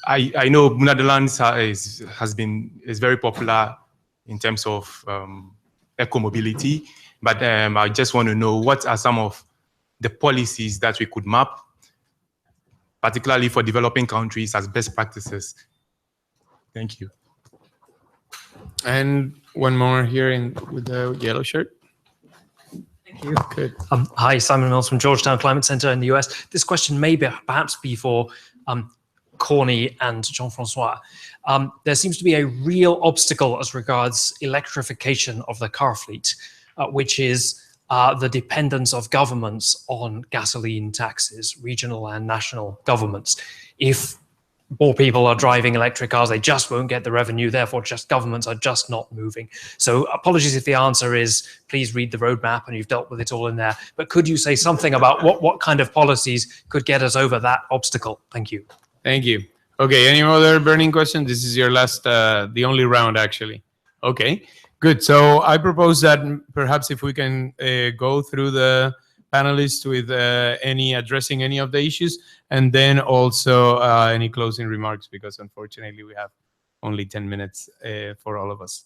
[SPEAKER 12] I know Netherlands is very popular in terms of eco-mobility, but I just want to know what are some of the policies that we could map, particularly for developing countries, as best practices. Thank you.
[SPEAKER 1] And one more here with the yellow shirt.
[SPEAKER 13] Thank you.
[SPEAKER 1] Good.
[SPEAKER 13] Hi, Simon Mills from Georgetown Climate Center in the US. This question may perhaps be for Cornie and Jean-Francois. There seems to be a real obstacle as regards electrification of the car fleet, which is the dependence of governments on gasoline taxes, regional and national governments. If more people are driving electric cars, they just won't get the revenue, therefore governments are just not moving. So apologies if the answer is, please read the roadmap and you've dealt with it all in there, but could you say something about what kind of policies could get us over that obstacle? Thank you.
[SPEAKER 1] Thank you. Okay, any other burning questions? This is your last, the only round actually. Okay, good. So I propose that perhaps if we can go through the panelists with addressing any of the issues, and then also any closing remarks, because unfortunately we have only 10 minutes for all of us.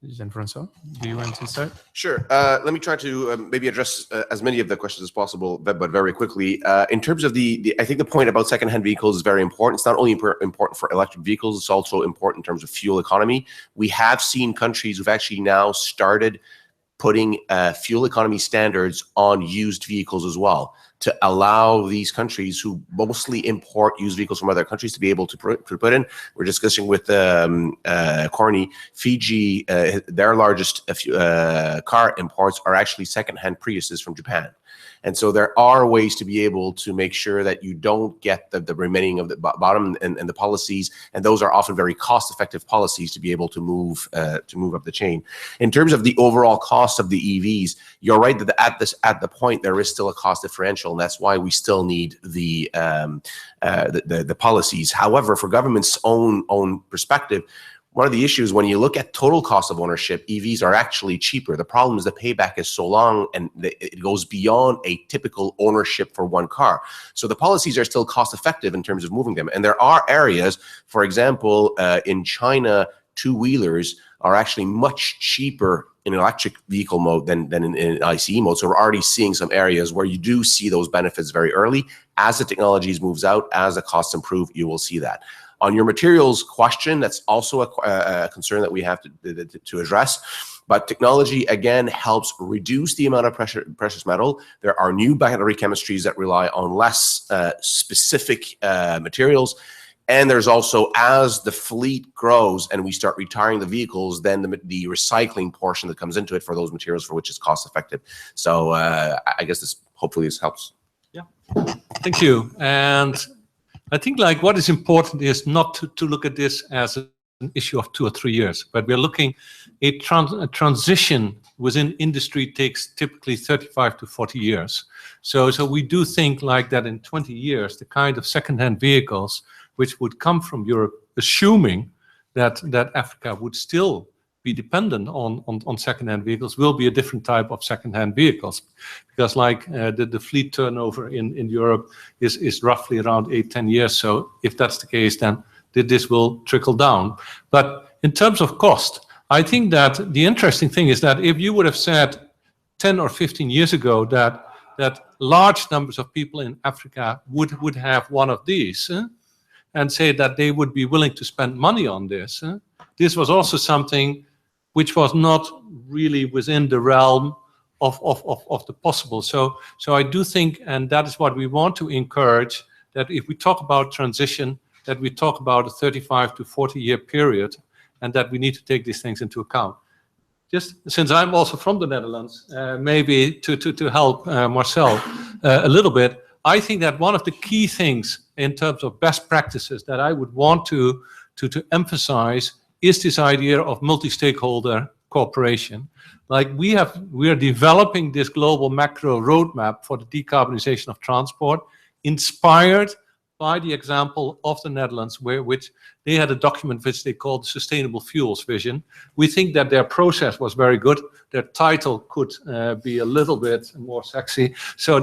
[SPEAKER 1] Jean-Francois, do you want to start?
[SPEAKER 7] Sure. Let me try to maybe address as many of the questions as possible, but very quickly. In terms of I think the point about secondhand vehicles is very important. It's not only important for electric vehicles, it's also important in terms of fuel economy. We have seen countries who've actually now started putting fuel economy standards on used vehicles as well, to allow these countries who mostly import used vehicles from other countries to be able to put in. We're discussing with Cornie, Fiji, their largest car imports are actually secondhand Priuses from Japan. And so there are ways to be able to make sure that you don't get the remaining of the bottom and the policies, and those are often very cost-effective policies to be able to move up the chain. In terms of the overall cost of the EVs, you're right that at the point there is still a cost differential, and that's why we still need the policies. However, for government's own perspective, one of the issues when you look at total cost of ownership, EVs are actually cheaper. The problem is the payback is so long and it goes beyond a typical ownership for one car. So the policies are still cost effective in terms of moving them. And there are areas, for example, in China, two-wheelers are actually much cheaper in electric vehicle mode than in ICE mode. So we're already seeing some areas where you do see those benefits very early. As the technologies moves out, as the costs improve, you will see that. On your materials question, that's also a concern that we have to address. But technology, again, helps reduce the amount of precious metal. There are new battery chemistries that rely on less specific materials. And there's also, as the fleet grows and we start retiring the vehicles, then the recycling portion that comes into it for those materials for which is cost effective. So I guess hopefully this helps.
[SPEAKER 6] Yeah, thank you. And I think like what is important is not to look at this as an issue of 2 or 3 years, but we're looking a transition within industry takes typically 35 to 40 years. So we do think like that in 20 years, the kind of secondhand vehicles which would come from Europe, assuming that Africa would still be dependent on secondhand vehicles, will be a different type of secondhand vehicles, because like the fleet turnover in Europe is roughly around 8-10 years. So if that's the case, then this will trickle down. But in terms of cost, I think that the interesting thing is that if you would have said 10 or 15 years ago that large numbers of people in Africa would have one of these and say that they would be willing to spend money on this, this was also something which was not really within the realm of the possible. So I do think, and that is what we want to encourage, that if we talk about transition, that we talk about a 35 to 40 year period, and that we need to take these things into account. Just since I'm also from the Netherlands, maybe to help Marcel a little bit, I think that one of the key things in terms of best practices that I would want to emphasize is this idea of multi-stakeholder cooperation. Like we are developing this global macro roadmap for the decarbonization of transport, inspired by the example of the Netherlands, which they had a document which they called the Sustainable Fuels Vision. We think that their process was very good. Their title could be a little bit more sexy, so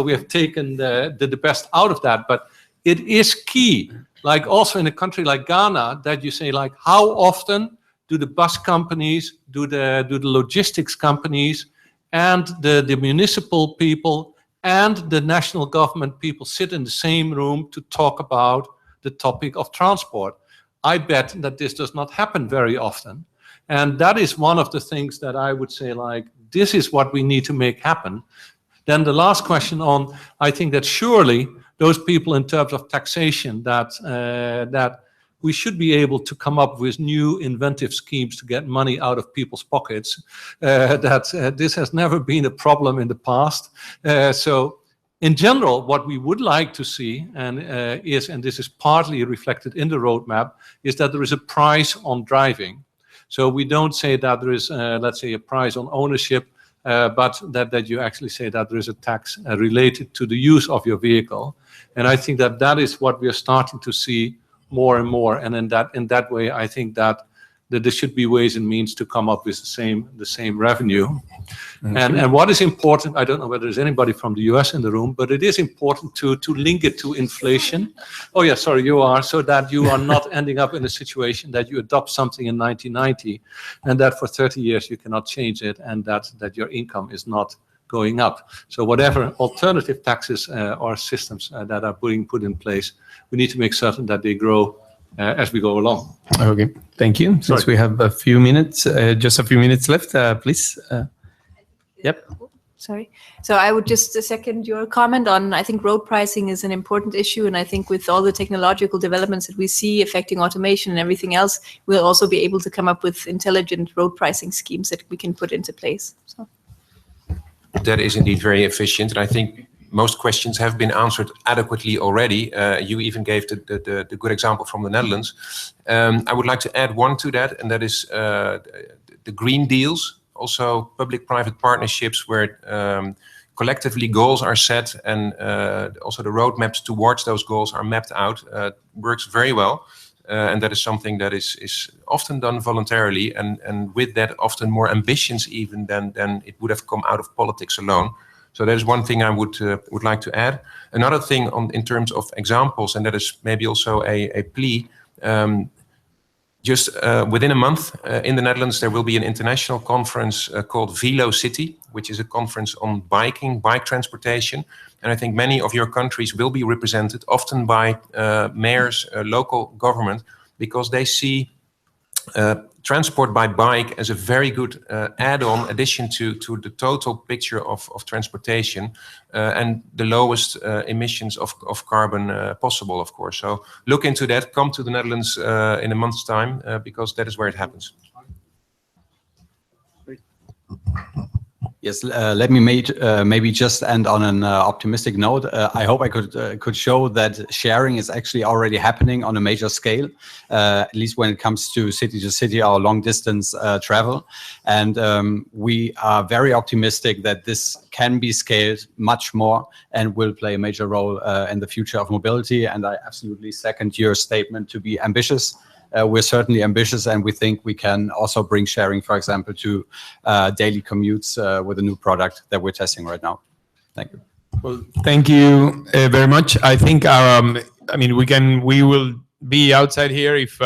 [SPEAKER 6] we have taken the best out of that. But it is key, like also in a country like Ghana, that you say like, how often do the bus companies, do the logistics companies, and the municipal people and the national government people sit in the same room to talk about the topic of transport? I bet that this does not happen very often. And that is one of the things that I would say, like, this is what we need to make happen. Then the last question on, I think that surely those people in terms of taxation, that we should be able to come up with new inventive schemes to get money out of people's pockets. This has never been a problem in the past. So in general, what we would like to see, and this is partly reflected in the roadmap, is that there is a price on driving. So we don't say that there is, let's say, a price on ownership, but that you actually say that there is a tax related to the use of your vehicle. And I think that is what we are starting to see more and more. And in that way, I think that that there should be ways and means to come up with the same revenue. And what is important, I don't know whether there's anybody from the US in the room, but it is important to link it to inflation. Oh yeah, sorry, you are, so that you are not ending up in a situation that you adopt something in 1990 and that for 30 years you cannot change it, and that your income is not going up. So whatever alternative taxes or systems that are being put in place, we need to make certain that they grow as we go along.
[SPEAKER 1] Okay, thank you. Since we have a few minutes, just a few minutes left, please. Yep.
[SPEAKER 9] Sorry. So I would just second your comment on, I think road pricing is an important issue. And I think with all the technological developments that we see affecting automation and everything else, we'll also be able to come up with intelligent road pricing schemes that we can put into place. So.
[SPEAKER 10] That is indeed very efficient. And I think most questions have been answered adequately already. You even gave the good example from the Netherlands. I would like to add one to that, and that is the green deals. Also public-private partnerships where collectively goals are set and also the roadmaps towards those goals are mapped out, works very well. And that is something that is often done voluntarily, and with that often more ambitions even than it would have come out of politics alone. So that is one thing I would like to add. Another thing in terms of examples, and that is maybe also a plea, just within a month in the Netherlands, there will be an international conference called Velo City, which is a conference on bike transportation. And I think many of your countries will be represented, often by mayors, local government, because they see transport by bike as a very good add-on addition to the total picture of transportation and the lowest emissions of carbon possible, of course. So look into that, come to the Netherlands in a month's time, because that is where it happens.
[SPEAKER 5] Yes, let me maybe just end on an optimistic note. I hope I could show that sharing is actually already happening on a major scale, at least when it comes to city or long distance travel. And we are very optimistic that this can be scaled much more and will play a major role in the future of mobility. And I absolutely second your statement to be ambitious. We're certainly ambitious, and we think we can also bring sharing, for example, to daily commutes with a new product that we're testing right now. Thank you.
[SPEAKER 1] Well, thank you very much. I think I mean, we will be outside here if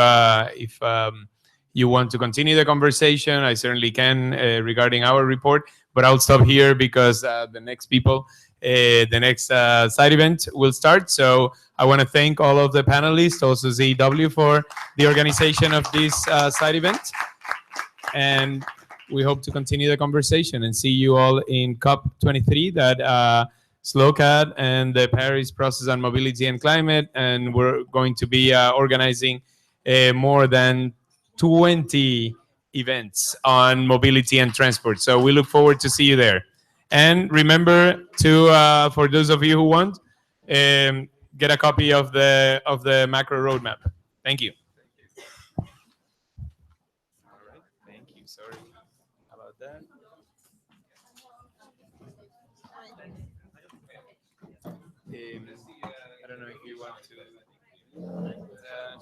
[SPEAKER 1] you want to continue the conversation. I certainly can regarding our report, but I'll stop here because the next side event will start. So I want to thank all of the panelists, also ZEW, for the organization of this side event. And we hope to continue the conversation and see you all in COP23, that SLOCAT and the Paris Process on Mobility and Climate. And we're going to be organizing more than 20 events on mobility and transport. So we look forward to see you there. And remember to, for those of you who want, get a copy of the macro roadmap. Thank you. All right, thank you. Sorry about that. I don't know if you want to.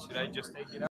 [SPEAKER 1] Should I just take it out?